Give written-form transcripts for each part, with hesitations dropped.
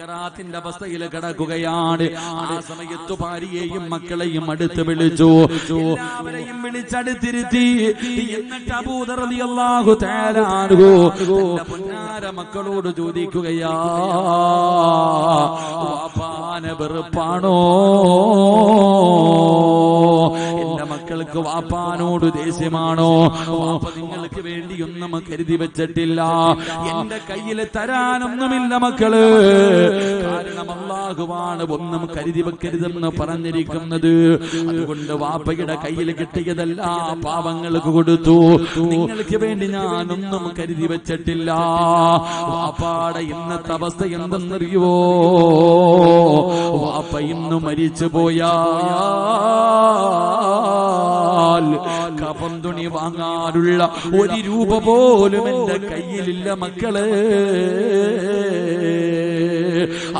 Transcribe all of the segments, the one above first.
സക്കറാത്തിന്റെ അവസ്ഥയിൽ കിടക്കുകയാണ്. ആ സമയത്ത് ഭാര്യയെയും മക്കളെയും അടുത്ത് വിളിച്ചു, എല്ലാവരെയും വിളിച്ചടുത്തിരുത്തി. എന്നിട്ട് അബൂദർ റളിയല്ലാഹു തആല അൻഹു തന്റെ പൊന്നാര മക്കളോട് ചോദിക്കുകയാ, വാപ്പാനെ വെറുപ്പാണോ? എന്റെ മക്കൾക്ക് വാപ്പാനോട് ദേഷ്യമാണോ? വാപ്പ നിങ്ങൾക്ക് വേണ്ടിയൊന്നും കരുതി വെച്ചിട്ടില്ല, എന്റെ കയ്യിൽ തരാനൊന്നുമില്ല മക്കള്. കാരണം അല്ലാഹുവാണ് ഒന്നും കരുതി വെക്കരുതെന്ന് പറഞ്ഞിരിക്കുന്നത്. അതുകൊണ്ട് വാപ്പയുടെ കയ്യിൽ കിട്ടിയതെല്ലാം പാവങ്ങൾക്ക് കൊടുത്തു. നിങ്ങൾക്ക് വേണ്ടി ഞാനൊന്നും കരുതി വെച്ചിട്ടില്ല. വാപ്പാടെ ഇന്നത്തെ അവസ്ഥ എന്തെന്നറിയുവോ? വാപ്പ ഇന്ന് മരിച്ചു പോയാൽ കഫൻ തുണി വാങ്ങാനുള്ള 1 രൂപ പോലും എന്റെ കയ്യിലില്ല മക്കളെ.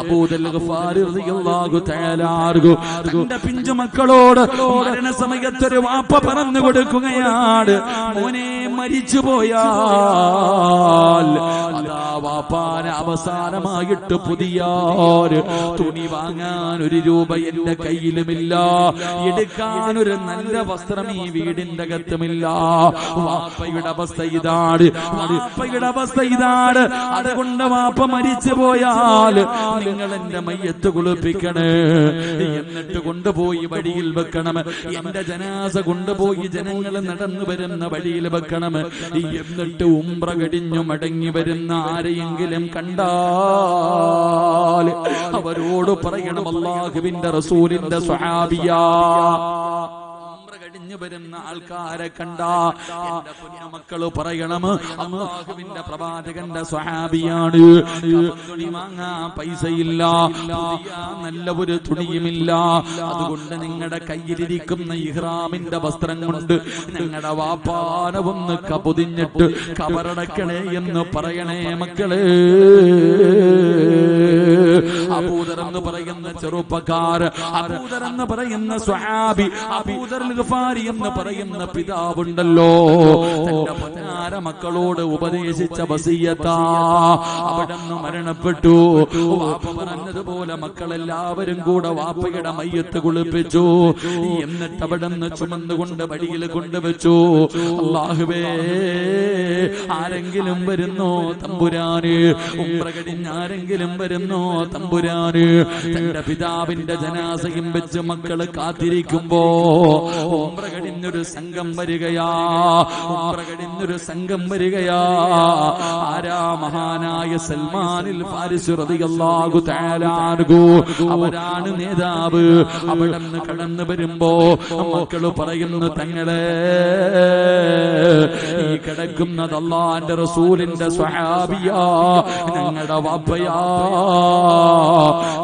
അബൂദർ ഗഫാരി റളിയല്ലാഹു തആല അൻഹു തന്റെ പിഞ്ചു മക്കളോട് മരണസമയത്തൊരു വാപ്പ പറഞ്ഞു കൊടുക്കുകയാണ്, മോനെ മരിച്ചു പോയാൽ അതാ വാപ്പാനെ അവസാനമായിട്ട് പുതിയ തുണി വാങ്ങാൻ 1 രൂപ എന്റെ കയ്യിലുമില്ല, എടുക്കാൻ ഒരു നല്ല വസ്ത്രം ഈ വീടിന്റെ അകത്തുമില്ല. വാപ്പയുടെ അവസ്ഥ ഇതാണ്, വാപ്പയുടെ അവസ്ഥ ഇതാണ്. അതുകൊണ്ട് വാപ്പ മരിച്ചു പോയാൽ നിങ്ങൾ എന്റെ മയ്യത്ത് കുളിപ്പിക്കണേ, എന്നിട്ട് കൊണ്ടുപോയി വഴിയിൽ വെക്കണം. എന്റെ ജനാസ കൊണ്ടുപോയി ജനങ്ങൾ നടന്നു വരുന്ന വഴിയിൽ വെക്കണം. എന്നിട്ട് ഉംറ കഴിഞ്ഞു മടങ്ങി വരുന്ന ആരെയെങ്കിലും കണ്ടാൽ അവരോട് പറയണം, അല്ലാഹുവിന്റെ റസൂലിന്റെ സ്വഹാബിയാ. കഴിഞ്ഞു വരുന്ന ആൾക്കാരെ കണ്ട എന്റെ കുഞ്ഞുമക്കള് പറയണം, അല്ലാഹുവിന്റെ പ്രവാചകന്റെ സ്വഹാബിയാണ്. തുണി വാങ്ങാൻ പൈസയില്ല, നല്ല ഒരു തുണിയുമില്ല. അതുകൊണ്ട് നിങ്ങളുടെ കയ്യിലിരിക്കുന്ന ഇഹ്റാമിന്റെ വസ്ത്രം കൊണ്ട് ഞങ്ങളുടെ വാപ്പാനെ ഒന്ന് കപൊതിഞ്ഞിട്ട് കബറടക്കണേ എന്ന് പറയണേ മക്കളെ. അബൂദർ എന്ന് പറയുന്ന ചെറുപ്പക്കാർ, അബൂദർ എന്ന് പറയുന്ന സ്വഹാബി, അബൂദർ ഗഫാരി എന്ന് പറയുന്ന പിതാവുണ്ടല്ലോ, തന്റെ പൊന്നാര മക്കളോട് ഉപദേശിച്ച വസിയത്താ. അവിടുന്ന് മരണപ്പെട്ടു. വാപ്പ പറഞ്ഞതുപോലെ മക്കളെല്ലാവരും കൂടെ വാപ്പയുടെ മയ്യത്ത് കുളിപ്പിച്ചു. എന്നിട്ട് അവിടുന്ന് ചുമന്നുകൊണ്ട് വഴിയിൽ കൊണ്ടുവച്ചു. അല്ലാഹുവേ, ആരെങ്കിലും വരുന്നോ തമ്പുരാന്? ഉംറ കഴിഞ്ഞ് ആരെങ്കിലും വരുന്നോ തമ്പുരാന്? തന്റെ പിതാവിന്റെ ജനാസയും വെച്ച് മക്കള് കാത്തിരിക്കുമ്പോ ഉംറ കഴിഞ്ഞൊരു സംഘം വരികയാ, ഉംറ കഴിഞ്ഞൊരു സംഘം വരികയാ. ആരാ? മഹാനായ സൽമാനിൽ ഫാരിസി റളിയല്ലാഹു തആല അൻഹു, അവരാണ് നേതാവ്. അവിടുന്ന് കടന്നു വരുമ്പോ മക്കള് പറയുന്നു, തങ്ങളെ ഈ കിടക്കുന്നത് അല്ലാഹുവിന്റെ റസൂലിന്റെ സ്വഹാബിയാ, ഞങ്ങളുടെ വാപ്പയാ.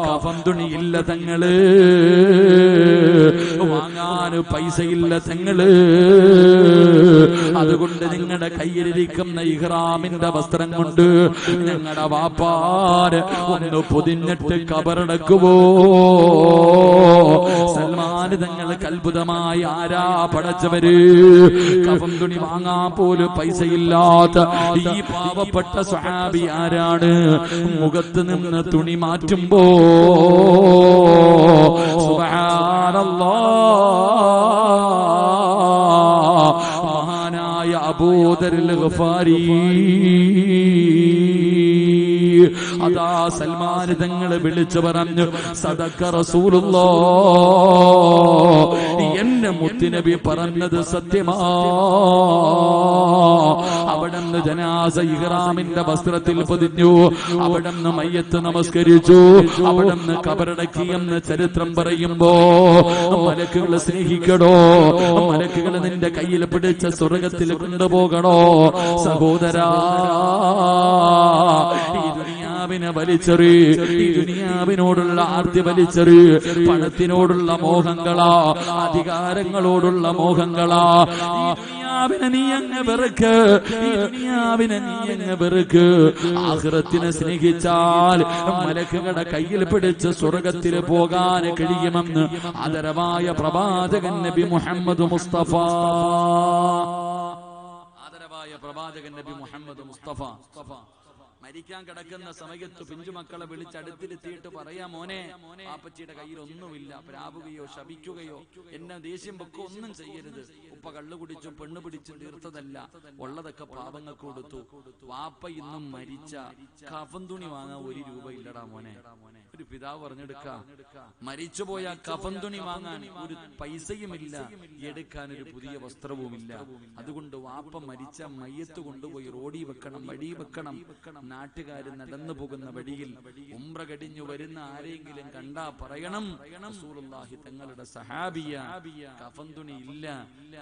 കഫൻ തുണിയില്ല തങ്ങള്, വാങ്ങാൻ പൈസയില്ല തങ്ങള്. അതുകൊണ്ട് നിങ്ങളുടെ കയ്യിലിരിക്കുന്ന ഇഹ്റാമിന്റെ വസ്ത്രം കൊണ്ട് ഞങ്ങളുടെ വാപ്പാര് ഒന്ന് പൊതിഞ്ഞിട്ട് കബറടക്കുവോ? സൽമാൻ തങ്ങൾക്ക് അത്ഭുതമായി, ആരാ പടച്ചവര്? കഫൻ തുണി വാങ്ങാൻ പോലും പൈസയില്ലാത്ത ഈ പാവപ്പെട്ട സ്വഹാബി ആരാണ്? മുഖത്ത് നിന്ന് തുണി മാറ്റുമ്പോ മഹാനായ അബൂദർ ഗഫാരി അതാ സൽമാൻ തങ്ങളെ വിളിച്ചു പറഞ്ഞു, സദഖ റസൂലുള്ളാഹ്, എന്നെ മുത്തുനബി പറഞ്ഞത് സത്യമാ. അവിടുന്ന് ജനാസ ഇഹ്റാമിന്റെ വസ്ത്രത്തിൽ പൊതിഞ്ഞു. അവിടുന്ന് മയ്യത്ത് നമസ്കരിച്ചു. അവിടുന്ന് കബറടക്കിയെന്ന് ചരിത്രം പറയുമ്പോ മലക്കുകൾ സ്നേഹിക്കണോ? മലക്കുകൾ നിന്റെ കയ്യിൽ പിടിച്ച സ്വർഗത്തിൽ കൊണ്ടുപോകണോ? സഹോദരാ, ഈ ദുനിയാവിനെ വലിച്ചെറി, ഈ ദുനിയാവിനോടുള്ള ആർത്തി വലിച്ചെറി. പണത്തിനോടുള്ള മോഹങ്ങളാ, അധികാരങ്ങളോടുള്ള മോഹങ്ങളാ. ഈ ദുനിയാവിനെ നീ അങ്ങ് വെറുക്ക്, ഈ ദുനിയാവിനെ നീ അങ്ങ് വെറുക്ക്. ആഖിറത്തിനെ സ്നേഹിച്ചാൽ മലക്കുകളുടെ കയ്യിൽ പിടിച്ച് സ്വർഗത്തിൽ പോകാൻ കഴിയുമെന്ന് ആദരവായ പ്രവാചകൻ നബി മുഹമ്മദ് മുസ്തഫ, ആദരവായ പ്രവാചകൻ നബി മുഹമ്മദ് മുസ്തഫ മരിക്കാൻ കിടക്കുന്ന സമയത്ത് പിഞ്ചുമക്കളെ വിളിച്ചടുത്തിരുത്തിയിട്ട് പറയാ, മോനെ, പാപ്പച്ചിയുടെ കയ്യിൽ ഒന്നുമില്ല, പ്രാവുകയോ ശപിക്കുകയോ എന്നെ ദേഷ്യം വെക്കോ ഒന്നും ചെയ്യരുത്. ഉപ്പ കള്ളു കുടിച്ചും പെണ്ണു പിടിച്ചും തീർത്തതല്ല, ഉള്ളതൊക്കെ പാപങ്ങൾക്ക് കൊടുത്തു. വാപ്പ ഇന്നും മരിച്ച കഫൻ തുണി വാങ്ങാൻ 1 രൂപ ഇല്ലടാ മോനെ. ഒരു പിതാവ് പറഞ്ഞെടുക്ക, മരിച്ചുപോയ കഫൻ തുണി വാങ്ങാൻ ഒരു പൈസയുമില്ല, എടുക്കാൻ ഒരു പുതിയ വസ്ത്രവുമില്ല. അതുകൊണ്ട് വാപ്പ മരിച്ച മയ്യത്ത് കൊണ്ടുപോയി റോഡി വെക്കണം, വഴി വെക്കണം. നാട്ടുകാര് നടന്നു പോകുന്ന വഴിയിൽ ഉംറ കഴിഞ്ഞു വരുന്ന ആരെങ്കിലും കണ്ടാ പറയണം, റസൂലുള്ളാഹി തങ്ങളുടെ സഹാബിയ, കഫൻ തുണി ഇല്ല,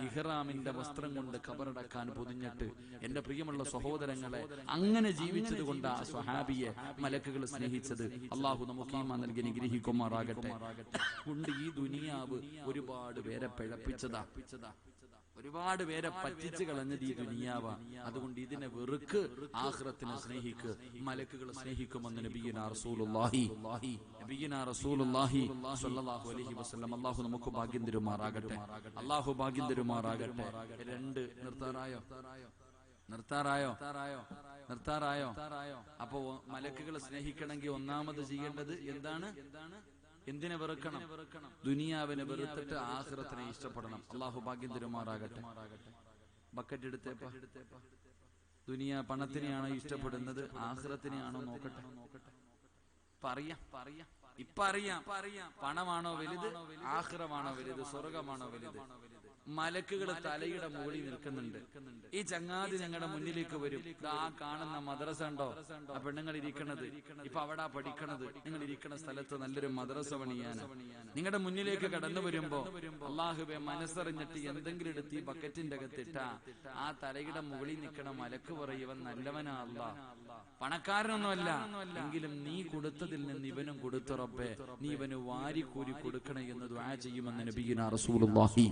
ഇഹ്റാമിന്റെ വസ്ത്രം കൊണ്ട് ഖബറടക്കാൻ പൊതിഞ്ഞിട്ട്. എന്റെ പ്രിയമുള്ള സഹോദരങ്ങളെ, അങ്ങനെ ജീവിച്ചത് കൊണ്ട് ആ സ്വഹാബിയെ മലക്കുകൾ സ്നേഹിച്ചത്. അള്ളാഹു നമുക്ക് ഈമാൻ നൽകി അനുഗ്രഹിക്കുമാറാകട്ടെ. കൊണ്ട് ഈ ദുനിയാവ് ഒരുപാട് പേരെ പിഴപ്പിച്ചതാ, ഒരുപാട് പേരെ പറ്റിച്ചു കളഞ്ഞത് ഈ ദുനിയാവ. അതുകൊണ്ട് ഇതിനെ വെറുക്ക്, ആഖിറത്തിനെ സ്നേഹിക്ക്. മലക്കുകളെ സ്നേഹിക്കുമെന്ന് നബിയുനാ റസൂലുള്ളാഹി സ്വല്ലല്ലാഹു അലൈഹി വസല്ലം. അല്ലാഹു നമുക്ക് ഭാഗ്യം തരുമാറാകട്ടെ, അല്ലാഹു ഭാഗ്യം തരുമാറാകട്ടെ. 2 നിർത്താറായോ? അപ്പോ മലക്കുകളെ സ്നേഹിക്കണമെങ്കിൽ ഒന്നാമത് ചെയ്യേണ്ടത് എന്താണ്? എന്തിനെ വെറുക്കണം? ദുനിയാവിനെ വെറുത്തിട്ട് ആഖിറത്തിനെ ഇഷ്ടപ്പെടണം. അല്ലാഹു ഭാഗ്യം തരുമാറാകട്ടെ. ബക്കറ്റ് എടുത്തേപ്പ. ദുനിയ പണത്തിനെയാണോ ഇഷ്ടപ്പെടുന്നത്, ആഖിറത്തിനെയാണോ? നോക്കട്ടെ. ഇപ്പൊ അറിയാം പണമാണോ വലുത്, ആഖിറമാണോ വലുത്, സ്വർഗമാണോ വലുത്? മലക്കുകൾ തലയുടെ മുകളിൽ നിൽക്കുന്നുണ്ട്. ഈ ചങ്ങാതി ഞങ്ങളുടെ മുന്നിലേക്ക് വരും. ആ കാണുന്ന മദ്രസ ഉണ്ടോ, ആ പെണ്ണുങ്ങൾ ഇരിക്കണത്, ഇപ്പൊ അവിടെ പഠിക്കണത്, നിങ്ങൾ ഇരിക്കുന്ന സ്ഥലത്ത് നല്ലൊരു മദ്രസ പണിയാൻ നിങ്ങളുടെ മുന്നിലേക്ക് കടന്നു വരുമ്പോ, അള്ളാഹുവെ, മനസ്സറിഞ്ഞിട്ട് എന്തെങ്കിലും എടുത്ത് ഈ ബക്കറ്റിന്റെ അകത്തിട്ട ആ തലയുടെ മുകളിൽ നിൽക്കണ മലക്ക് പറയും, ഇവൻ നല്ലവനാ അല്ലാ, പണക്കാരനൊന്നുമല്ല, എങ്കിലും നീ കൊടുത്തതിൽ നിന്ന് ഇവനും കൊടുത്തു റബ്ബേ, നീ ഇവന് വാരിക്കൂരി കൊടുക്കണേ എന്ന് ദുആ ചെയ്യുമെന്ന് നബിയുനാ റസൂലുള്ളാഹി.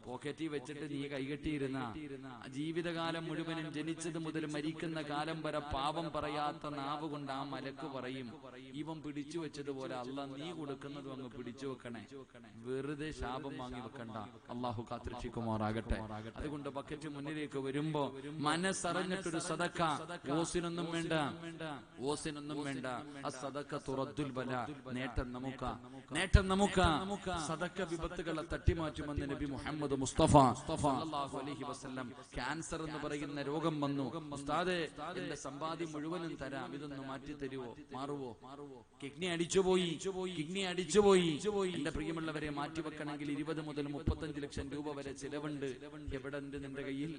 പോക്കറ്റിൽ വെച്ചിട്ട് നീ കൈകെട്ടിയിരുന്ന ജീവിതകാലം മുഴുവനും ജനിച്ചത് മുതൽ മരിക്കുന്ന കാലം വരെ പാപം പറയാത്ത നാവ് കൊണ്ട് ആ മലക്ക് പറയും, ഇവൻ പിടിച്ചു വെച്ചതുപോലെ അല്ലാഹ് നീ കൊടുക്കുന്നതും അങ്ങ് പിടിച്ചു വെക്കണേ, വെറുതെ ശാപം വാങ്ങി വെക്കണ്ട. അള്ളാഹു കാത്തിരക്ഷിക്കുമാറാകട്ടെ. അതുകൊണ്ട് ബക്കറ്റ് മുന്നിലേക്ക് വരുമ്പോ മനസ്സറിഞ്ഞിട്ടൊരു സദക്ക, ഓസിനൊന്നും വേണ്ട. ആ സദക്ക തുറദ്ദുൽ ബല, നേട്ടം നമുക്ക് സദക്ക വിപത്തുകളെ തട്ടിമാറ്റുമെന്ന് നബി മുഹമ്മദ് മുസ്തഫ സല്ലല്ലാഹു അലൈഹി വസല്ലം. ക്യാൻസർ എന്ന് പറയുന്ന രോഗം വന്നു, ഉസ്താദേ എന്റെ സമ്പാദ്യം മുഴുവനും തരാം, ഇതൊന്ന് മാറ്റി തരുവോ, മാറുവോ? കിഡ്നി അടിച്ചുപോയി. എന്റെ പ്രിയമുള്ളവരെ, മാറ്റിവെക്കണമെങ്കിൽ 20 മുതൽ 35 ലക്ഷം രൂപ വരെ ചിലവുണ്ട്. എവിടെ ഉണ്ട് നിന്റെ കയ്യിൽ?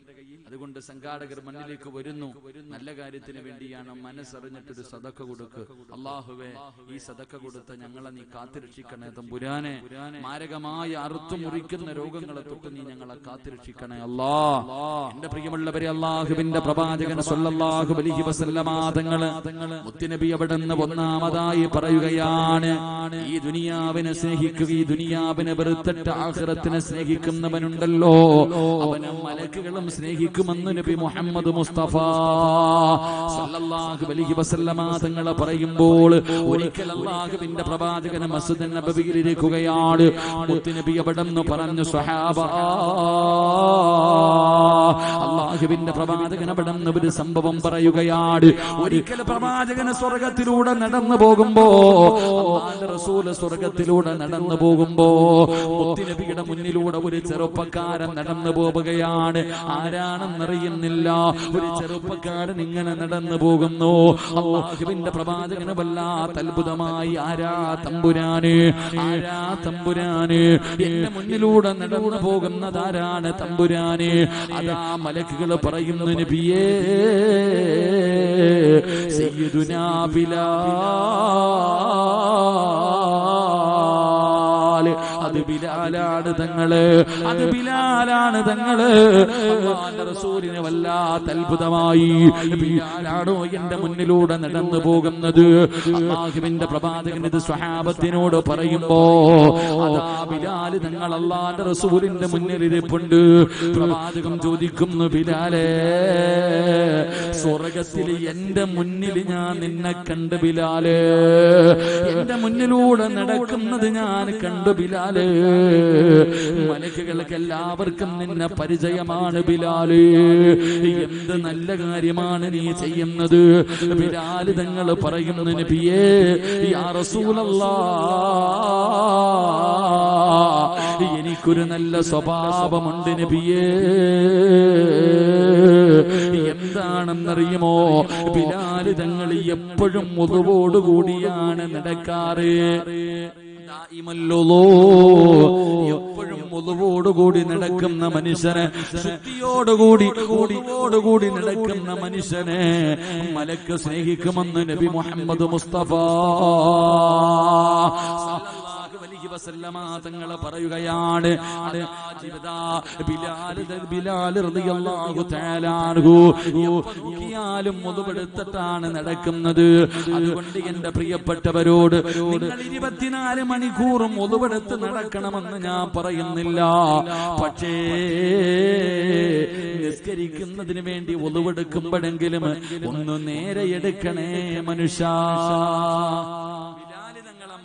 അതുകൊണ്ട് സംഘാടകർ മണ്ണിലേക്ക് വരുന്നു. നല്ല കാര്യത്തിന് വേണ്ടിയാണ്. മനസ്സറിഞ്ഞിട്ടൊരു സദക്ക കൊടുക്ക്. അള്ളാഹുവേ, ഈ സദക്ക കൊടുത്ത ഞങ്ങളെ നീ കാത്തുരക്ഷിക്കണേ തമ്പുരാനെ. മാരകമായ അറുത്തു മുറിക്കുന്ന രോഗങ്ങളെ തൊട്ട് നീ ഞങ്ങളെ കാത്തുരക്ഷിക്കണേ അല്ലാ. എന്റെ പ്രിയമുള്ളവരെ, അള്ളാഹുവിന്റെ പ്രവാചകൻ സല്ലല്ലാഹു അലൈഹി വസല്ലമ തങ്ങള് മുത്തുനബി അവിടുന്ന് ഒന്നാമതായി പറയുകയാണ്, ഈ ദുനിയാവിനെ സ്നേഹിക്കുക, ഈ ദുനിയാവിനെ വെറുത്തിട്ട് ആഖിറത്തിനെ സ്നേഹിക്കുന്നവനുണ്ടല്ലോ, അവനെ മലക്കുകളും സ്നേഹിക്കുമെന്ന് നബി മുഹമ്മദ് മുസ്തഫ സല്ലല്ലാഹു അലൈഹി വസല്ലമ തങ്ങൾ പറയുമ്പോൾ, ഒരിക്കൽ അല്ലാഹുവിന്റെ പ്രവാചകൻ മസ്ജിദ് നബവിയിൽ ഇരിക്കുകയാണ്. മുത്തുനബി അവിടുന്ന് പറഞ്ഞു, സ്വഹാബ, അല്ലാഹുവിന്റെ പ്രവാചകൻ അവിടുന്ന് ഒരു സംഭവം പറയുകയാണ്. ഒരിക്കൽ പ്രവാചകൻ സ്വർഗത്തിലൂടെ നടന്നു പോകുമ്പോ, അല്ലാഹുവിന്റെ റസൂൽ സ്വർഗത്തിലൂടെ നടന്നു പോകുമ്പോ, മുത്തുനബിയുടെ മുന്നിലൂടെ ഒരു ചെറുപ്പക്കാരൻ നടന്നു പോവുകയാണ്. ആരാണെന്നറിയുന്നില്ല. ഒരു ചെറുപ്പക്കാരൻ ഇങ്ങനെ നടന്നു പോകുന്നു. അല്ലാഹുവിന്റെ പ്രവാചകന് വല്ലാത്ത അത്ഭുതമായി. ആരാ തമ്പുരാന്, എന്റെ മുന്നിലൂടെ നടന്നു പോകുന്നതാരാണ് തമ്പുരാന്? അതാ മലക്കുകൾ പറയുന്നു, നബിയേ, സയ്യിദുനാ ബിലാൽ. അത് ബിലാലാണ് തങ്ങള്. അല്ലാഹുവിന്റെ റസൂലിനെ വല്ലാത്ത അത്ഭുതമായി. ബിലാലാണോ എന്റെ മുന്നിലൂടെ നടന്നു പോകുന്നത്? അല്ലാഹുവിന്റെ പ്രവാചകൻ ഇത് സ്വഹാബത്തിനോട് പറയുമ്പോ, അതാ ബിലാൽ തങ്ങൾ അല്ലാഹുവിന്റെ റസൂലിന്റെ മുന്നിൽ ഇരിപ്പുണ്ട്. പ്രവാചകൻ ചോദിക്കുന്നു, ബിലാലേ, സ്വർഗത്തിൽ എന്റെ മുന്നിൽ ഞാൻ നിന്നെ കണ്ടു ബിലാലേ, എന്റെ മുന്നിലൂടെ നടക്കുന്നത് ഞാൻ കണ്ടു ബിലാലേ. മലക്കുകൾക്ക് എല്ലാവർക്കും നിന്നെ പരിചയമാണ് ബിലാല്. എന്ത് നല്ല കാര്യമാണ് നീ ചെയ്യുന്നത്? ബിലാൽ തങ്ങൾ പറയുന്നു, നബിയേ യാ റസൂലല്ലാഹ്, എനിക്കൊരു നല്ല സ്വഭാവമുണ്ട് നബിയേ. എന്താണെന്നറിയുമോ? ബിലാൽ തങ്ങൾ എപ്പോഴും വുളുവോടുകൂടിയാണ് നടക്കാറ്. എപ്പോഴും വുളുവോടുകൂടി നടക്കുന്ന മനുഷ്യനെ, ശുദ്ധിയോടുകൂടി നടക്കുന്ന മനുഷ്യനെ മലക്ക് സ്നേഹിക്കുമെന്ന് നബി മുഹമ്മദ് മുസ്തഫ തങ്ങളെ പറയുകയാണ്. ബിലാൽ റളിയല്ലാഹു തആല അൻഹു നോക്കിയാലും മുതുപെടുത്തിട്ടാണ് നടക്കുന്നത്. അതുകൊണ്ട് എന്റെ പ്രിയപ്പെട്ടവരോട് നിങ്ങൾ 24 മണിക്കൂറും മുതുപെടുത്ത് നടക്കണമെന്ന് ഞാൻ പറയുന്നില്ല. പക്ഷേ നിസ്കരിക്കുന്നതിന് വേണ്ടി ഒതുവെടുക്കുമ്പോഴെങ്കിലും ഒന്ന് നേരെ എടുക്കണേ മനുഷ്യ.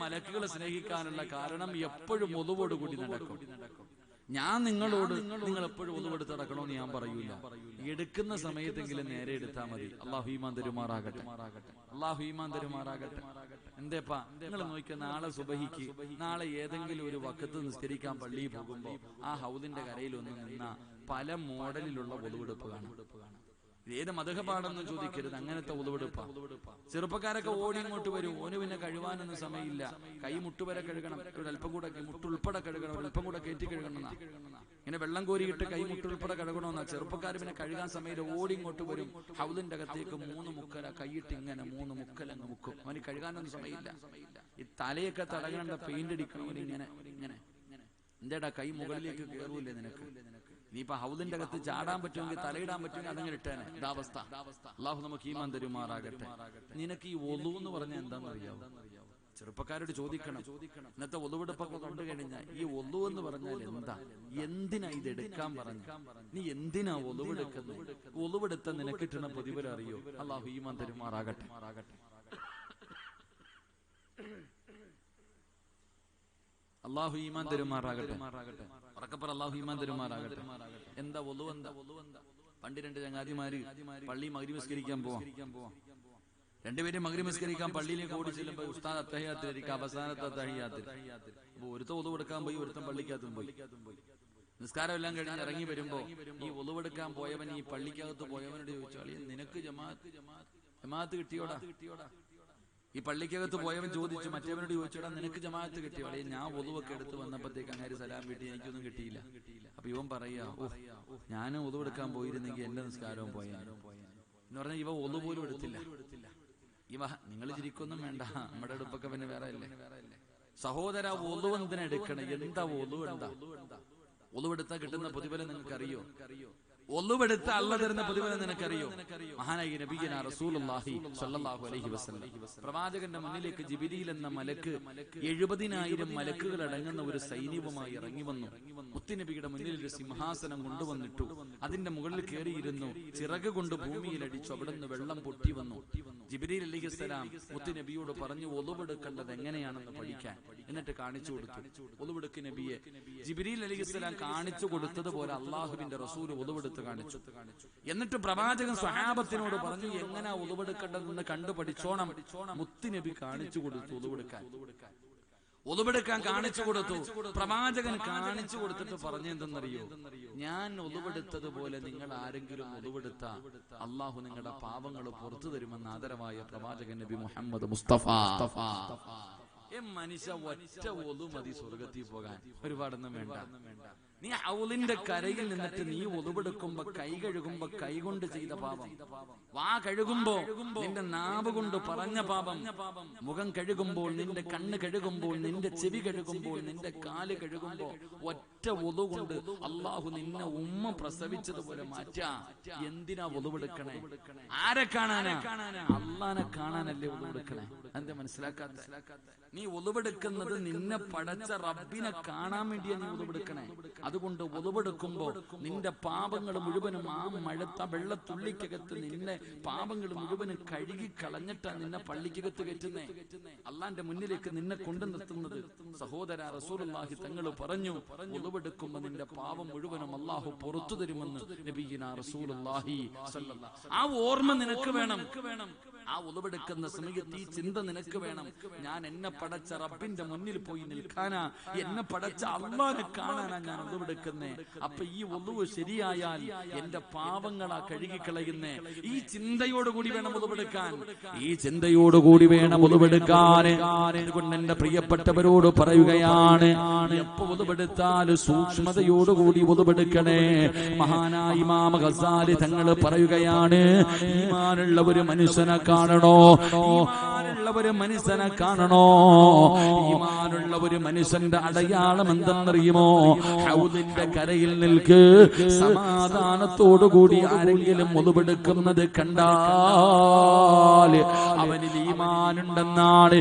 മലക്കുകളെ സ്നേഹിക്കാനുള്ള കാരണം എപ്പോഴും ഒതുവോടുകൂടി നടക്കും. ഞാൻ നിങ്ങളോട് നിങ്ങൾ എപ്പോഴും ഒതുവെടുത്ത് നടക്കണമെന്ന് ഞാൻ പറയൂല. എടുക്കുന്ന സമയത്തെങ്കിലും നേരെ എടുത്താൽ മതി. അല്ലാഹു ഈമാൻ തരുമാറാകട്ടെ, അല്ലാഹു ഈമാൻ തരുമാറാകട്ടെ. എന്തേപ്പാ നിങ്ങൾ നോക്കിയ നാളെ സുബഹിക്ക്, നാളെ ഏതെങ്കിലും ഒരു വക്കത്ത് നിസ്കരിക്കാൻ പള്ളിയിൽ പോകുമ്പോ ആ ഹൗദിന്റെ കരയിൽ ഒന്ന് നിന്ന പല മോഡലിലുള്ള ഒതുവെടുപ്പ് കാണാം. ഏത് മദ്ഹബാണെന്ന് ചോദിക്കരുത്, അങ്ങനത്തെ ഉളവെടുപ്പാ. ചെറുപ്പക്കാരൊക്കെ ഓടി ഇങ്ങോട്ട് വരും. ഓന് പിന്നെ കഴുകാനൊന്നും സമയമില്ല. കൈ മുട്ടുവരെ കഴുകണം, ഒരല്പം കൂടെ മുട്ടുൾപ്പെടെ കഴുകണം, ഒരല്പം കൂടെ കയറ്റി കഴുകണമെന്നാ. ഇങ്ങനെ വെള്ളം കോരിയിട്ട് കൈ മുട്ടുൾപ്പെടെ കഴുകണമെന്നാ. ചെറുപ്പക്കാർ പിന്നെ കഴുകാൻ സമയത്ത് ഓടി ഇങ്ങോട്ട് വരും. ഹൗദിന്റെ അകത്തേക്ക് 3 മുക്കല കൈയിട്ട് ഇങ്ങനെ 3 മുക്കലങ്ങ് മുക്കും. അവന് കഴുകാനൊന്നും സമയമില്ല. ഈ തലയൊക്കെ തടകണ്ട പെയിന്റ് അടിക്കണവന് ഇങ്ങനെ ഇങ്ങനെ. എന്തേടാ കൈ മുകളിലേക്ക് കയറൂല്ലേ നിനക്ക്? നീ ഇപ്പൊ ഹൗദിന്റെ അകത്ത് ചാടാൻ പറ്റുമെങ്കിൽ തലയിടാൻ പറ്റുമെങ്കിൽ അതങ്ങനെ ഇട്ടേനെ. ഇതാവസ്ഥ. അല്ലാഹു നമുക്ക് ഈമാൻ തരുമാറാകട്ടെ. നിനക്ക് ഈ ഒളു എന്ന് പറഞ്ഞാൽ എന്താണെന്നറിയാവോ? ചെറുപ്പക്കാരോട് ചോദിക്കണം. ഇന്നത്തെ ഒളുവെടുപ്പൊക്കെ കണ്ടു കഴിഞ്ഞാൽ ഈ ഒളു എന്ന് പറഞ്ഞാൽ എന്താ? എന്തിനാ ഇത് എടുക്കാൻ പറഞ്ഞു? നീ എന്തിനാ ഒളുവെടുക്കുന്നത്? ഒളുവെടുത്ത നിനക്ക് കിട്ടുന്ന പ്രതിഫലം അറിയോ? അല്ലാഹു ഈമാൻ തരുമാറാകട്ടെ. അല്ലാഹു ഈമാൻ തരുമാറാകട്ടെ. ഉറക്കപ്പറ അല്ലാഹു ഈമാൻ തരുമാറാകട്ടെ. എന്താ ഒളു? എന്താ പണ്ട് 2 ചങ്ങാതിമാര് പള്ളി മഗ്‌രിബ് നിസ്കരിക്കാൻ പോവാം. രണ്ടുപേരും മഗ്‌രിബ് നിസ്കരിക്കാൻ പള്ളിയിലേക്ക് ഓടി ചെല്ലുമ്പോൾ ഉസ്താദ് അത്തഹിയ്യാത്തിലിരിക്കുക, അവസാനത്തെ അത്തഹിയ്യാത്തിൽ. അപ്പൊ ഒരുത്ത ഒളുവെടുക്കാൻ പോയി, ഒരുത്തൻ പള്ളിക്കകത്തും പോയി. നിസ്കാരം എല്ലാം കഴിഞ്ഞ് ഇറങ്ങി വരുമ്പോ ഈ ഒളുവെടുക്കാൻ പോയവൻ ഈ പള്ളിക്കകത്ത് പോയവനോട് ചോദിച്ചു, അളിയ നിനക്ക് ജമാഅത്ത് കിട്ടിയോടാ? ഈ പള്ളിക്കകത്ത് പോയവൻ ചോദിച്ചു, മറ്റേവനോട് ചോദിച്ചോടാ നിനക്ക് ജമാഅത്ത് കിട്ടിയോ? അളിയ ഞാൻ ഒളുവൊക്കെ എടുത്ത് വന്നപ്പോഴത്തേക്ക് അങ്ങനെ സലാം വീട്ടി എനിക്കൊന്നും കിട്ടിയില്ല. അപ്പൊ ഇവൻ പറയാ, ഞാൻ ഒളുവെടുക്കാൻ പോയിരുന്നെങ്കിൽ എന്റെ നിസ്കാരവും പോയാലും എന്ന് പറഞ്ഞാൽ ഇവ ഒളു പോലും എടുത്തില്ല. ഇവ നിങ്ങൾ ചിരിക്കൊന്നും വേണ്ട, നമ്മുടെ അടുപ്പൊക്കെ പിന്നെ വേറെ അല്ലേ. സഹോദര, ഒളു എന്തിനാ എടുക്കണം? എന്താ ഒളു? എന്താ ഒളുവെടുത്താൽ കിട്ടുന്ന പ്രതിഫലം നിങ്ങൾക്കറിയോ? ഒളുവെടുത്ത അല്ലാഹു തരുന്ന പ്രതിഫലം നിനക്കറിയോ? മഹാനായ നബിയനാ റസൂലുള്ളാഹി സ്വല്ലല്ലാഹു അലൈഹി വസല്ലം പ്രവാചകന്റെ മുന്നിലേക്ക് ജിബ്രീൽ എന്ന മലക്ക് 70,000 മലക്കുകൾ അടങ്ങുന്ന ഒരു സൈന്യവുമായി ഇറങ്ങി വന്നു. മുത്തുനബിയുടെ മുന്നിൽ ഒരു സിംഹാസനം കൊണ്ടുവന്നിട്ടു. അതിന്റെ മുകളിൽ കയറിയിരുന്നു. ചിറക് കൊണ്ട് ഭൂമിയിൽ അടിച്ചു. അവിടുന്ന് വെള്ളം പൊട്ടി വന്നു. ജിബ്രീൽ അലൈഹിസ്സലാം മുത്തുനബിയോട് പറഞ്ഞു, ഒളുവെടുക്കേണ്ടത് എങ്ങനെയാണെന്ന് പഠിക്കാൻ. എന്നിട്ട് കാണിച്ചു കൊടുത്തു. ഒളുവെടുക്ക് നബിയെ. ജിബ്രീൽ അലൈഹിസ്സലാം കാണിച്ചു കൊടുത്തതുപോലെ അള്ളാഹുവിന്റെ റസൂൽ ഒളുവെടുത്ത് കാണിച്ചു. എന്നിട്ട് പ്രവാചകൻ സ്വഹാബത്തിനോട് പറഞ്ഞു, എങ്ങനെ ഒളുവെടുക്കേണ്ടതെന്ന് കണ്ടു പഠിച്ചോണം. മുത്തുനബി കാണിച്ചു കൊടുത്തു ഒളുവെടുക്കാൻ കാണിച്ചു കൊടുത്തു. പ്രവാചകൻ കാണിച്ചു കൊടുത്തിട്ട് പറഞ്ഞെന്തെന്നറിയോ? ഞാൻ ഒളുവെടുത്തതുപോലെ നിങ്ങൾ ആരെങ്കിലും ഒളുവെടുത്ത അള്ളാഹു നിങ്ങളുടെ പാപങ്ങൾ പുറത്തു തരുമെന്ന് ആദരവായ പ്രവാചകൻ നബി മുഹമ്മദ് മുസ്തഫ. മനുഷ്യ ഒറ്റ ഒളു മതി സ്വർഗത്തിൽ പോകാൻ. ഒരുപാടൊന്നും വേണ്ട. നീ ഹൗലിന്റെ കരയിൽ നിന്നിട്ട് നീ ഒളുവെടുക്കുമ്പോ കൈ കഴുകുമ്പോ കൈ കൊണ്ട് ചെയ്ത പാപം, വാ കഴുകുമ്പോ നിന്റെ നാവ് കൊണ്ട് പറഞ്ഞ പാപം, മുഖം കഴുകുമ്പോൾ, നിന്റെ കണ്ണ് കഴുകുമ്പോൾ, നിന്റെ ചെവി കഴുകുമ്പോൾ, നിന്റെ കാല് കഴുകുമ്പോ ഒറ്റ ഒളു കൊണ്ട് അള്ളാഹു നിന്നെ ഉമ്മ പ്രസവിച്ചതുപോലെ മാറ്റാ. എന്തിനാ ഒളുവെടുക്കണേ? ആരെ കാണാനാ? അള്ളാനെ കാണാനല്ലേ ഒളുവെടുക്കണേ? എന്താ മനസ്സിലാക്കാത്ത? നീ നീ ഒളിവെടുക്കുന്നത് നിന്നെ പടച്ച റബ്ബിനെ കാണാൻ വേണ്ടിയാണ് നീ ഒളിവെടുക്കണേ. അതുകൊണ്ട് ഒളിവെടുക്കുമ്പോ നിന്റെ പാപങ്ങൾ മുഴുവനും ആ മഴത്ത വെള്ളത്തുള്ളിക്കകത്ത് നിന്നെ പാപങ്ങൾ മുഴുവനും കഴുകി കളഞ്ഞിട്ടാ നിന്നെ പള്ളിക്കകത്ത് കയറ്റുന്നേ, അള്ളാന്റെ മുന്നിലേക്ക് നിന്നെ കൊണ്ടു നിർത്തുന്നത്. സഹോദര റസൂലുള്ളാഹി തങ്ങൾ പറഞ്ഞു, ഒളിവെടുക്കുമ്പോ നിന്റെ പാപം മുഴുവനും അള്ളാഹു പുറത്തു തരുമെന്ന് നബിയിനാ റസൂലുള്ളാഹി സ്വല്ലല്ലാഹു. ആ ഓർമ്മ നിനക്ക് വേണം. ആ ഒളിവെടുക്കുന്ന സമയത്ത് ഈ ചിന്ത നിനക്ക് വേണം. ഞാൻ എന്നെ പടച്ച റബ്ബിന്റെ മുന്നിൽ പോയി നിൽക്കാനാ, എന്നെ പടച്ച അള്ളാനെ കാണാനാ ഞാൻ ഒളിവെടുക്കുന്നേ. അപ്പൊ ഈ ഒളിവ് ശരിയായാൽ എന്റെ പാപങ്ങളാ കഴുകിക്കളയുന്നേ. ഈ ചിന്തയോടുകൂടി വേണം ഒളിവെടുക്കാൻ. ഈ ചിന്തയോടുകൂടി വേണം ഒളിവെടുക്കാൻ. അതുകൊണ്ട് എന്റെ പ്രിയപ്പെട്ടവരോട് പറയുകയാണ്, എപ്പോ ഒളിവെടുത്താലും സൂക്ഷ്മതയോടുകൂടി ഒളിവെടുക്കണേ. മഹാനായ ഇമാം ഗസാലി തങ്ങൾ പറയുകയാണ്, ഈമാനുള്ള ഒരു മനുഷ്യനെ കാണണോ, ഈമാനുള്ള ഒരു മനുഷ്യനെ കാണണോ, ഈമാനുള്ള ഒരു മനുഷ്യന്റെ അടയാളം എന്തെന്നറിയുമോ? ഹൗദിന്റെ കരയിൽ നിൽക്ക്, സമാധാനത്തോടുകൂടി ആരെങ്കിലും ഒളിവെടുക്കുന്നത് കണ്ടാൽ അവനിൽ ഈമാനുണ്ടെന്നാണ്,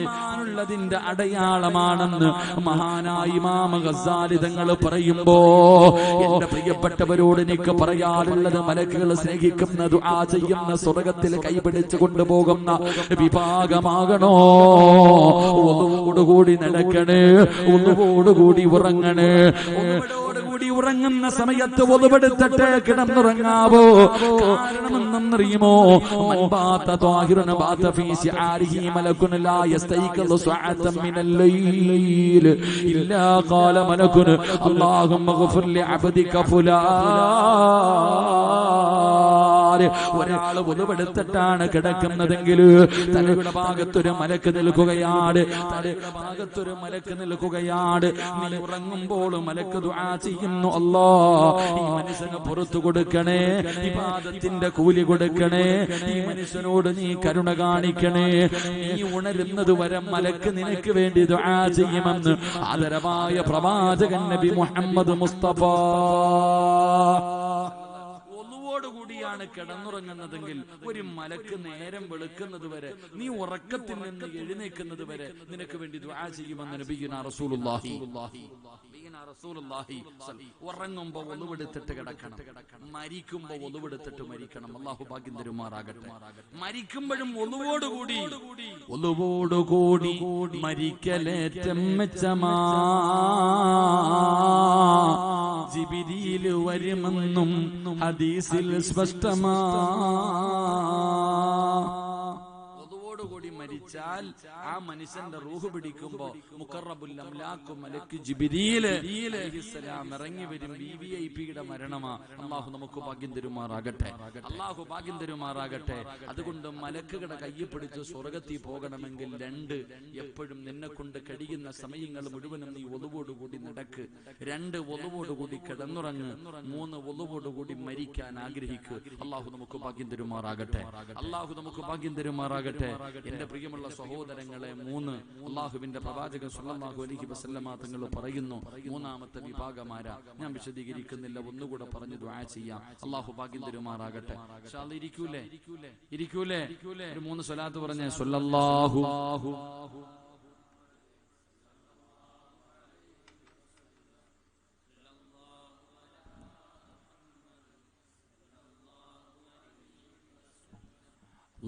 ഈമാനുള്ളതിന്റെ അടയാളമാണെന്ന് മഹാനായ ഇമാം ഗസാലി തങ്ങൾ പറയുമ്പോ, എന്റെ പ്രിയപ്പെട്ടവരോട് എനിക്ക് പറയാറുള്ളത്, മലക്കുകൾ സ്നേഹിക്കുന്ന ദുആ ചെയ്യുന്ന സ്വർഗ്ഗത്തിൽ കൈപിടിച്ച് കൊണ്ടുപോകുന്ന വിഭാഗമാകണോ? ഒന്നുകൂടി നടക്കണേ, ഒന്നുകൂടി ഉറങ്ങണേ. ഒന്നുകൂടി ഉറങ്ങുന്ന സമയത്ത് ഒന്നുപെടുത്തിട്ട് കിടന്നുറങ്ങാവോ? കാരണം എന്തെന്നറിയുമോ? ഒരാൾ ഒന്നുപെടുത്തിട്ടാണ് കിടക്കുന്നതെങ്കിൽ തലയുടെ ഭാഗത്തൊരു മലക്ക് നിൽക്കുകയാണ്, തലയുടെ ഭാഗത്തൊരു മലക്ക് നിൽക്കുകയാണ്. നീ ഉറങ്ങുമ്പോൾ മലക്ക് ദുആ ചെയ്യുന്നു, അല്ലാ ഈ മനുഷ്യന് പുറത്തു കൊടുക്കണേ, ഇബാദത്തിന്റെ കൂലി കൊടുക്കണേ, ഈ മനുഷ്യനോട് നീ കരുണ കാണിക്കണേ. നീ ഉണരുന്നത് വരെ മലക്ക് നിനക്ക് വേണ്ടി ദുആ ചെയ്യുമെന്ന് ആദരവായ പ്രവാചകൻ നബി മുഹമ്മദ് മുസ്തഫ കൂടിയാണ് കിടന്നുറങ്ങുന്നതെങ്കിൽ ഒരു മലക്ക് നേരം വെളുക്കുന്നത് വരെ, നീ ഉറക്കത്തിൽ നിന്ന് എഴുന്നേക്കുന്നത് വരെ നിനക്ക് വേണ്ടി ദുആ ചെയ്യുമെന്ന് നബിയുനാ റസൂലുള്ളാഹി. ഉറങ്ങുമ്പോ ഒളിവെടുത്തിട്ട് കിടക്കണം, മരിക്കുമ്പോ ഒളിവെടുത്തിട്ട് മരിക്കണം. അല്ലാഹു ഭാഗ്യം തരുമാറാകട്ടെ. മരിക്കുമ്പോഴും ഒളിവോടുകൂടി മരിക്കലേറ്റം മെച്ചമാ, ജിബ്രീൽ വരുമെന്നും ഹദീസിൽ സ്പഷ്ടമാ. കൂടി മരിച്ചാൽ ആ മനുഷ്യന്റെ റൂഹ് പിടിക്കുമ്പോ മുഖറബുൽ അംലാഖു മലക്ക് ജിബ്രീൽ അലൈഹിസ്സലാം ഇറങ്ങി വരും. വിവിഐപിയുടെ മരണമാ. അല്ലാഹു നമുക്ക് ഭാഗ്യം തരുമാറാകട്ടെ, അല്ലാഹു ഭാഗ്യം തരുമാറാകട്ടെ. അതുകൊണ്ട് മലക്കുകളുടെ കയ്യിൽ പിടിച്ച് സ്വർഗ്ഗത്തിൽ പോകണമെങ്കിൽ രണ്ട്, എപ്പോഴും നിന്നെ കൊണ്ട് കഴിയുന്ന സമയങ്ങൾ മുഴുവനും നീ ഒളിവോടുകൂടി നടക്ക്. രണ്ട്, ഒളിവോടുകൂടി കിടന്നുറങ്ങ്. മൂന്ന്, ഒളിവോടുകൂടി മരിക്കാൻ ആഗ്രഹിക്ക്. അല്ലാഹു നമുക്ക് ഭാഗ്യം തരുമാറാകട്ടെ, അല്ലാഹു നമുക്ക് ഭാഗ്യം തരുമാറാകട്ടെ. എന്റെ പ്രിയമുള്ള സഹോദരങ്ങളെ, മൂന്ന് അള്ളാഹുവിന്റെ പ്രവാചകൻ സ്വല്ലല്ലാഹു അലൈഹി വസല്ലമ തങ്ങൾ പറയുന്നു, മൂന്നാമത്തെ വിഭാഗമാരാ. ഞാൻ വിശദീകരിക്കുന്നില്ല, ഒന്നുകൂടെ പറഞ്ഞു ദുആ ചെയ്യാം. അള്ളാഹു ഭാഗ്യം തരുമാറാകട്ടെ. ഇൻഷാ അല്ലാഹ് ഇരിക്കൂലേ? ഒരു മൂന്ന് സ്വലാത്ത് പറഞ്ഞേ. സ്വല്ലല്ലാഹു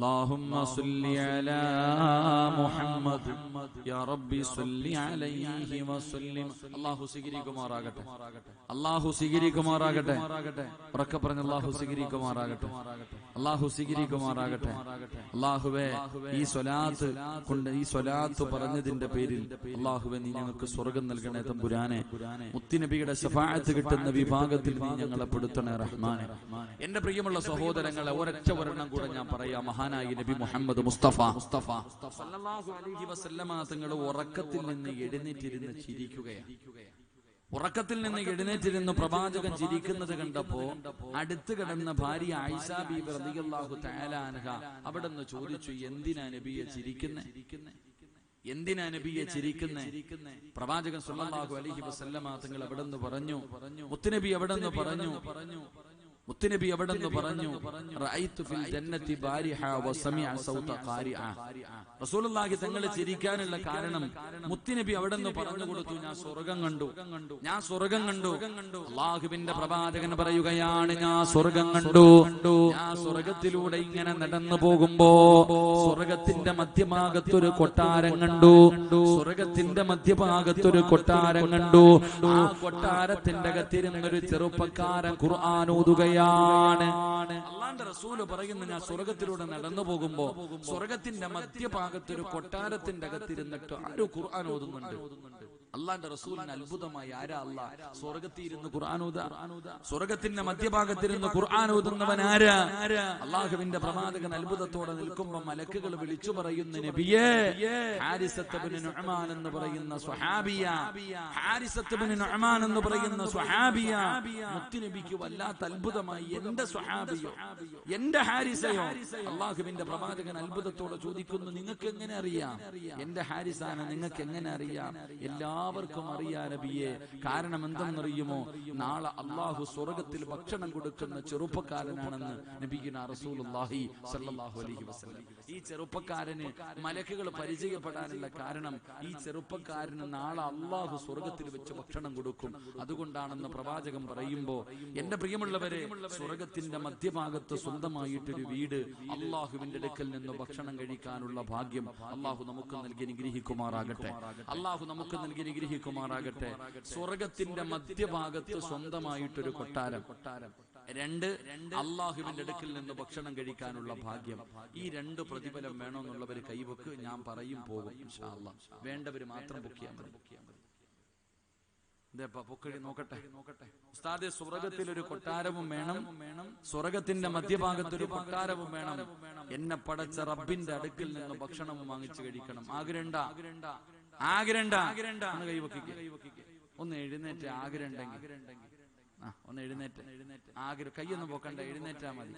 اللهم صل على محمد يا ربي صل عليه وسلم. അല്ലാഹു സ്വീകരിക്കുമാറാകട്ടെ, അല്ലാഹു സ്വീകരിക്കുമാറാകട്ടെ. ഉറക്കെ പറഞ്ഞ അല്ലാഹു സ്വീകരിക്കുമാറാകട്ടെ, അല്ലാഹു സ്വീകരിക്കുമാറാകട്ടെ. അല്ലാഹുവേ, ഈ സ്വലാത്ത് കൊണ്ട്, ഈ സ്വലാത്ത് പറഞ്ഞതിന്റെ പേരിൽ അല്ലാഹുവേ നീ ഞങ്ങൾക്ക് സ്വർഗ്ഗം നൽകണേ തമ്പുരാനെ. മുത്തുനബിയുടെ ശഫാഅത്ത് കിട്ടുന്ന വിഭാഗത്തിൽ നീ ഞങ്ങളെ പെടുത്തണേ റഹ്മാനെ. എന്റെ പ്രിയമുള്ള സഹോദരങ്ങളെ, ഒരൊറ്റ ഒരെണ്ണം കൂടെ ഞാൻ പറയാം. മഹാനായ നബി മുഹമ്മദ് മുസ്തഫ സല്ലല്ലാഹു അലൈഹി വസല്ലമ തങ്ങൾ ഉറക്കത്തിൽ നിന്ന് എഴുന്നേറ്റിരുന്ന് ചിരിക്കുകയാണ്. ഉറക്കത്തിൽ നിന്ന് എഴുന്നേറ്റിരുന്ന് പ്രവാചകൻ ചിരിക്കുന്നത് കണ്ടപ്പോ അടുത്ത് കിടന്ന ഭാര്യ ആയിഷ ബീബി റളിയല്ലാഹു തആല അൻഹ അവിടുന്ന് ചോദിച്ചു, എന്തിനാ നബിയെ ചിരിക്കുന്നേ? എന്തിനാ നബിയെ ചിരിക്കുന്നേ? പ്രവാചകൻ സല്ലല്ലാഹു അലൈഹി വസല്ലമ തങ്ങൾ അവിടുന്ന് പറഞ്ഞു, മുത്തുനബി അവിടുന്ന് പറഞ്ഞു, മുത്തുനബി എവിടെ നിന്ന് പറഞ്ഞു, റഅയ്തു ഫിൽ ജന്നതി ബാരിഹ വസമിഅ സൗത ഖാരിഅ. റസൂലുള്ളാഹി തങ്ങൾ ചിരിക്കാനുള്ള കാരണം മുത്തുനബി അവിടെ നിന്ന് പറഞ്ഞു കൊടുത്തു, ഞാൻ സ്വർഗ്ഗം കണ്ടു, ഞാൻ സ്വർഗ്ഗം കണ്ടു. അല്ലാഹുവിന്റെ പ്രവാചകൻ പറയുകയാണ്, ഞാൻ സ്വർഗ്ഗം കണ്ടു. ഞാൻ സ്വർഗ്ഗത്തിലൂടെ ഇങ്ങനെ നടന്നു പോകുമ്പോ സ്വർഗ്ഗത്തിന്റെ മധ്യഭാഗത്തൊരു കൊട്ടാരം കണ്ടു. സ്വർഗ്ഗത്തിന്റെ മധ്യഭാഗത്തൊരു കൊട്ടാരം കണ്ടു. ആ കൊട്ടാരത്തിന്റെ അകത്തിരുന്നൊരു ചെറുപ്പക്കാരൻ ഖുർആൻ ഓതുകയാണ്. അല്ലാഹുവിന്റെ റസൂൽ പറയുന്നു, ഞാൻ സ്വർഗ്ഗത്തിലൂടെ നടന്നു പോകുമ്പോ സ്വർഗ്ഗത്തിന്റെ മധ്യഭാഗത്തൊരു കൊട്ടാരത്തിന്റെ അകത്തിരുന്നിട്ട് ആരോ ഖുർആൻ ഓതുന്നുണ്ട്. അള്ളാന്റെ റസൂലിന് അത്ഭുതമായി, ആരാ അല്ലാഹ് സ്വർഗ്ഗത്തിൽ ഇരുന്ന് ഖുർആൻ ഓതുക? സ്വർഗ്ഗത്തിന്റെ മധ്യഭാഗത്തിരുന്ന് ഖുർആൻ ഓതുന്നവൻ ആരാ? അള്ളാഹുവിന്റെ പ്രവാചകൻ അത്ഭുതത്തോടെ നിൽക്കുമ്പോൾ മലക്കുകൾ വിളിച്ചു പറയുന്നു, നബിയേ, ഹാരിസത്ത് ഇബ്നു നുഅ്മാൻ എന്ന് പറയുന്ന സ്വഹാബിയ, ഹാരിസത്ത് ഇബ്നു നുഅ്മാൻ എന്ന് പറയുന്ന സ്വഹാബിയ. മുത്തുനബിക്ക് വല്ലാത്ത അത്ഭുതമായി, എന്റെ സ്വഹാബിയോ, എന്റെ ഹാരിസയോ? അള്ളാഹുവിന്റെ പ്രവാചകൻ അത്ഭുതത്തോടെ ചോദിക്കുന്നു, നിങ്ങൾക്ക് എങ്ങനെ അറിയാം എന്റെ ഹാരിസാണ്? നിങ്ങൾക്ക് എങ്ങനെ അറിയാം? എല്ലാവർക്കും അറിയാ നബിയെ. കാരണം എന്തെന്നറിയുമോ? നാളെ അള്ളാഹു സ്വർഗ്ഗത്തിൽ ഭക്ഷണം കൊടുക്കുന്ന ചെറുപ്പക്കാരനാണെന്ന് നബിയുനാ റസൂലുള്ളാഹി സ്വല്ലല്ലാഹു അലൈഹി വസല്ലം. ഈ ചെറുപ്പക്കാരന് മലക്കുകൾ പരിചയപ്പെടാനുള്ള കാരണം ഈ ചെറുപ്പക്കാരന് നാളെ അള്ളാഹു സ്വർഗ്ഗത്തിൽ വെച്ച് ഭക്ഷണം കൊടുക്കും. അതുകൊണ്ടാണെന്ന് പ്രവാചകൻ പറയുമ്പോ, എന്റെ പ്രിയമുള്ളവരെ, സ്വർഗ്ഗത്തിന്റെ മധ്യഭാഗത്ത് സ്വന്തമായിട്ടൊരു വീട്, അള്ളാഹുവിന്റെ അടുക്കൽ നിന്ന് ഭക്ഷണം കഴിക്കാനുള്ള ഭാഗ്യം അള്ളാഹു നമുക്ക് നൽകി അനുഗ്രഹിക്കുമാറാകട്ടെ. അള്ളാഹു നമുക്ക് നൽകി അനുഗ്രഹിക്കുമാറാകട്ടെ. സ്വർഗ്ഗത്തിന്റെ മധ്യഭാഗത്ത് സ്വന്തമായിട്ടൊരു കൊട്ടാരം. രണ്ട്, അള്ളാഹുവിന്റെ അടുക്കൽ നിന്ന് ഭക്ഷണം കഴിക്കാനുള്ള ഭാഗ്യം. ഈ രണ്ട് പ്രതിഫലം വേണമെന്നുള്ളവർ കൈവക്ക്. ഞാൻ പറയും പോകും ഇൻഷാ അല്ലാഹ്. വേണ്ടവര് മാത്രം പൊക്കിയാൽ മതി. പൊക്കഴി നോക്കട്ടെ. ഉസ്താദെ, സ്വർഗ്ഗത്തിൽ ഒരു കൊട്ടാരവും വേണം, സ്വർഗ്ഗത്തിന്റെ മധ്യഭാഗത്തൊരു കൊട്ടാരവും വേണം. എന്നെ പടച്ച റബ്ബിന്റെ അടുക്കൽ നിന്ന് ഭക്ഷണവും വാങ്ങിച്ചു കഴിക്കണം. ആഗ്രഹണ്ട ഒന്ന് കൈവക്കിക്ക്. ഒന്ന് എഴുന്നേറ്റ് ആഗ്രഹമുണ്ടെങ്കിൽ ഒന്ന് എഴുന്നേറ്റ്. കൈയൊന്നും പൊക്കണ്ട, എഴുന്നേറ്റാ മതി.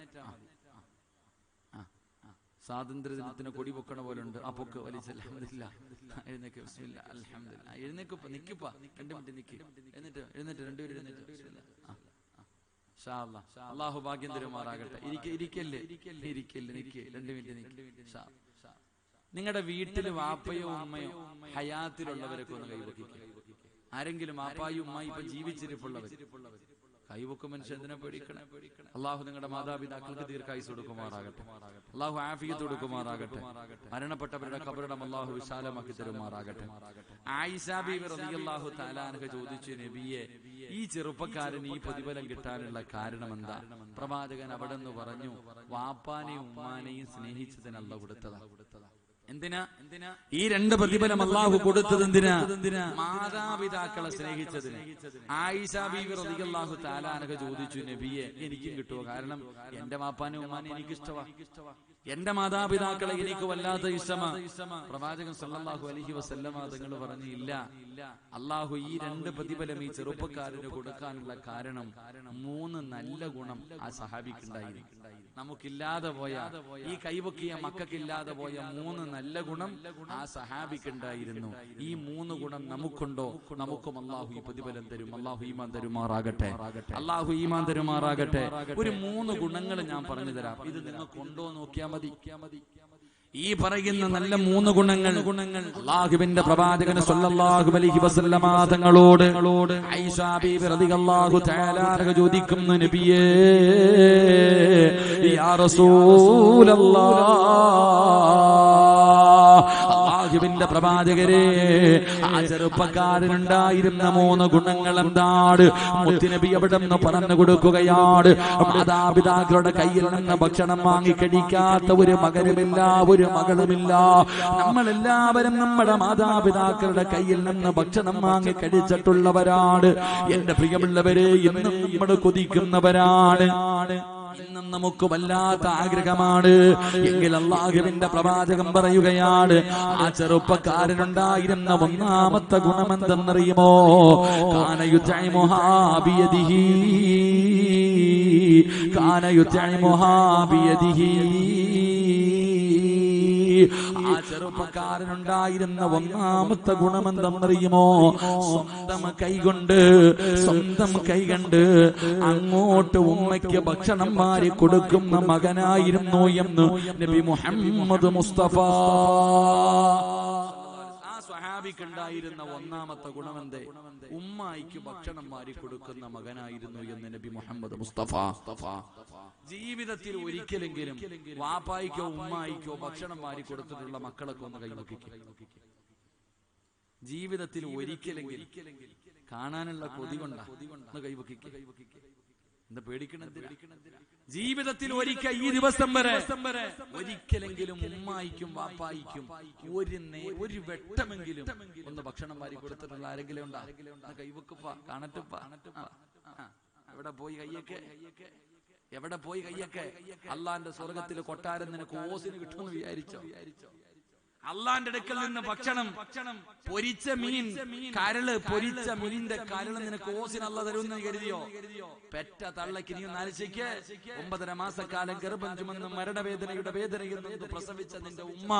സ്വാതന്ത്ര്യ ദിനത്തിന് കൊടി പൊക്കണ പോലെ ഉണ്ട്. ആ പൊക്ക് വലിച്ചല്ല, എഴുന്നേക്ക്. ബിസ്മില്ലാ, അൽഹംദുലില്ലാ. എഴുന്നേക്ക്, നിക്കിപ്പാ, 2 മിനിറ്റ് നിക്ക്. എഴുന്നേറ്റ് രണ്ടുപേരും എഴുന്നേറ്റ്. ഇൻഷാ അല്ലാഹ്. അല്ലാഹു ഭാഗ്യം തരുമാറാകട്ടെ. ഇരിക്കല്ലേ, നിക്ക് 2 മിനിറ്റ് നിക്ക്. നിങ്ങളുടെ വീട്ടിൽ വാപ്പയോ ഉമ്മയോ ഹയാത്തിലുള്ളവരൊക്കെ ഒന്ന് കൈവക്കിക്കുക. ആരെങ്കിലും വാപ്പായും ഉമ്മായി ഇപ്പൊ ജീവിച്ചിരിപ്പുള്ളവർ കൈവക്കും. മനുഷ്യൻ എന്തിനാ പേടിക്കണം? അള്ളാഹു നിങ്ങളുടെ മാതാപിതാക്കൾക്ക് ദീർഘായുസ് കൊടുക്കുമാറാകട്ടെ. അള്ളാഹു ആഫിയത്ത് കൊടുക്കുമാറാകട്ടെ. മരണപ്പെട്ടവരുടെ ഖബറിടം അള്ളാഹു വിശാലമാക്കി തരുമാറാകട്ടെ. ആയിഷ ബീവി റളിയല്ലാഹു തആല അൻഹ ചോദിച്ചു, നബിയെ, ഈ ചെറുപ്പക്കാരന് ഈ പ്രതിഫലം കിട്ടാനുള്ള കാരണം എന്താ? പ്രവാചകൻ അവിടെ നിന്ന് പറഞ്ഞു, വാപ്പാനെയും ഉമ്മാനെയും സ്നേഹിച്ചതിന് അല്ലാഹു കൊടുത്തതാ. എന്തിനാ ഈ 2 പ്രതിഫലം അല്ലാഹു കൊടുത്തത്? എന്തിനാ? മാതാപിതാക്കളെ സ്നേഹിച്ചതിന്. ആയിഷ ബീവി റളിയല്ലാഹു തആല അൻഹ ചോദിച്ചു, നബിയെ, എനിക്കും കിട്ടുമോ? കാരണം എന്റെ വാപ്പാനെ ഉമ്മാനെ എനിക്ക് ഇഷ്ടമാ, എന്റെ മാതാപിതാക്കളെ എനിക്ക് വല്ലാത്ത ഇഷ്ടമാ. പ്രവാചകൻ സല്ലല്ലാഹു അലൈഹി വസല്ലമ തങ്ങൾ പറഞ്ഞു, ഇല്ല, അല്ലാഹു ഈ 2 പ്രതിഫലം ഈ ചെറുപ്പക്കാരന് കൊടുക്കാനുള്ള കാരണം 3 നല്ല ഗുണം ആ സഹാബിക്കുണ്ടായിരുന്നു. നമുക്കില്ലാതെ പോയ, ഈ കൈവക്കിയ മക്കൾക്കില്ലാതെ പോയ 3 നല്ല ഗുണം ആ സഹാബിക്കുണ്ടായിരുന്നു. ഈ 3 ഗുണം നമുക്കുണ്ടോ? നമുക്കും അല്ലാഹു ഈ പ്രതിഫലം തരും. അല്ലാഹു ഈമാൻ തരുമാറാകട്ടെ. അല്ലാഹു ഈമാൻ തരുമാറാകട്ടെ. ഒരു 3 ഗുണങ്ങൾ ഞാൻ പറഞ്ഞു തരാം. ഇത് നിങ്ങൾക്ക് ഉണ്ടോ നോക്കിയാൽ മതി. ഈ പറയുന്ന നല്ല 3 ഗുണങ്ങൾ അല്ലാഹുവിന്റെ പ്രവാചകൻ സല്ലല്ലാഹു അലൈഹി വസല്ലമ തങ്ങളോട് ആയിഷ ബീവി റളിയല്ലാഹു തആല അൻഹ ചോദിക്കുന്നു, നബിയേ, യാ റസൂലല്ലാഹ്, അല്ലാഹുവിന്റെ പ്രവാചകരെ, ആ ചെറുപ്പക്കാരനുണ്ടായിരുന്ന 3 ഗുണങ്ങൾ എന്താണ്? മുത്തുനബി അവിടെ നിന്ന് പറഞ്ഞു കൊടുക്കുകയാണ്. മാതാപിതാക്കളുടെ കയ്യിൽ നിന്ന് ഭക്ഷണം വാങ്ങി കഴിക്കാത്ത ഒരു മകനുമില്ല, ഒരു മകളുമില്ല. നമ്മളെല്ലാവരും നമ്മുടെ മാതാപിതാക്കളുടെ കയ്യിൽ നിന്ന് ഭക്ഷണം വാങ്ങി കഴിച്ചിട്ടുള്ളവരാണ്. എന്റെ പ്രിയമുള്ളവരെ, ഇന്നും നമ്മൾ കൊതിക്കുന്നവരാണ്. ഇന്നും നമുക്ക് വല്ലാത്ത ആഗ്രഹമാണ്. എങ്കിൽ അല്ലാഹുവിന്റെ പ്രവാചകൻ പറയുകയാണ്, ആ ചെറുപ്പക്കാരനുണ്ടായിരുന്ന 1ാമത്തെ ഗുണം എന്തെന്നറിയുമോ? കാന യുതഇമുഹാ ബിയദിഹി, കാന യുതഇമുഹാ ബിയദിഹി. ആ ചെറുപ്പ ചെറുപ്പക്കാരനുണ്ടായിരുന്ന ഒന്നാമത്തെ ഗുണമെന്തെന്നറിയുമോ? സ്വന്തം കൈകൊണ്ട് അങ്ങോട്ട് ഉമ്മയ്ക്ക് ഭക്ഷണം വാരി കൊടുക്കുന്ന മകനായിരുന്നു എന്ന് നബി മുഹമ്മദ് മുസ്തഫ. സ്വഹാബിക്കുണ്ടായിരുന്ന ഒന്നാമത്തെ ഗുണമെന്തേ? ഉമ്മായിക്ക് ഭക്ഷണം വാരി കൊടുക്കുന്ന മകനായിരുന്നു എന്ന് നബി മുഹമ്മദ് മുസ്തഫ. ജീവിതത്തിൽ ഒരിക്കലെങ്കിലും വാപ്പായിക്കോ ഉമ്മായിക്കോ ഭക്ഷണം വാരി കൊടുത്തിട്ടുള്ള മക്കളൊക്കെ ഒന്ന് കൈവക്കിക്കുക. ജീവിതത്തിൽ ഒരിക്കലെങ്കിലും കാണാനുള്ള കൊതി കൊണ്ടാ ഒന്ന് കൈവക്കിക്കുക. എന്താ പേടിക്കണത്? ജീവിതത്തിൽ ഒരിക്കൽ ഈ ദിവസം വരെ ഒരിക്കലെങ്കിലും ഉമ്മായിക്കും വാപ്പായിക്കും ഒരു വെട്ടമെങ്കിലും ഒന്ന് ഭക്ഷണം വാരി കൊടുത്തിട്ടുള്ള ആരെങ്കിലും ഉണ്ടാ? കൈവക്കുപ്പ, കാണട്ടുപ്പ. എവിടെ പോയി കയ്യൊക്കെ? എവിടെ പോയി കയ്യൊക്കെ? അള്ളാന്റെ സ്വർഗത്തിൽ കൊട്ടാരം നിനക്ക് ഓസിന് കിട്ടുമെന്ന് വിചാരിച്ചോ? അള്ളാന്റെ അടുക്കൽ നിന്ന് ഭക്ഷണം, പൊരിച്ച മീൻ, കരള്, പൊരിച്ച മീനിന്റെ കരള് നിനക്ക് ഓസിന് അല്ല തരുമെന്ന് കരുതിയോ? പെറ്റ തള്ളക്ക് നീ നാലിശയ്ക്ക് 9.5 മാസക്കാലം ഗർഭം ചുമന്ന് മരണവേദനയുടെ വേദനയിൽ നിന്ന് പ്രസവിച്ച നിന്റെ ഉമ്മ,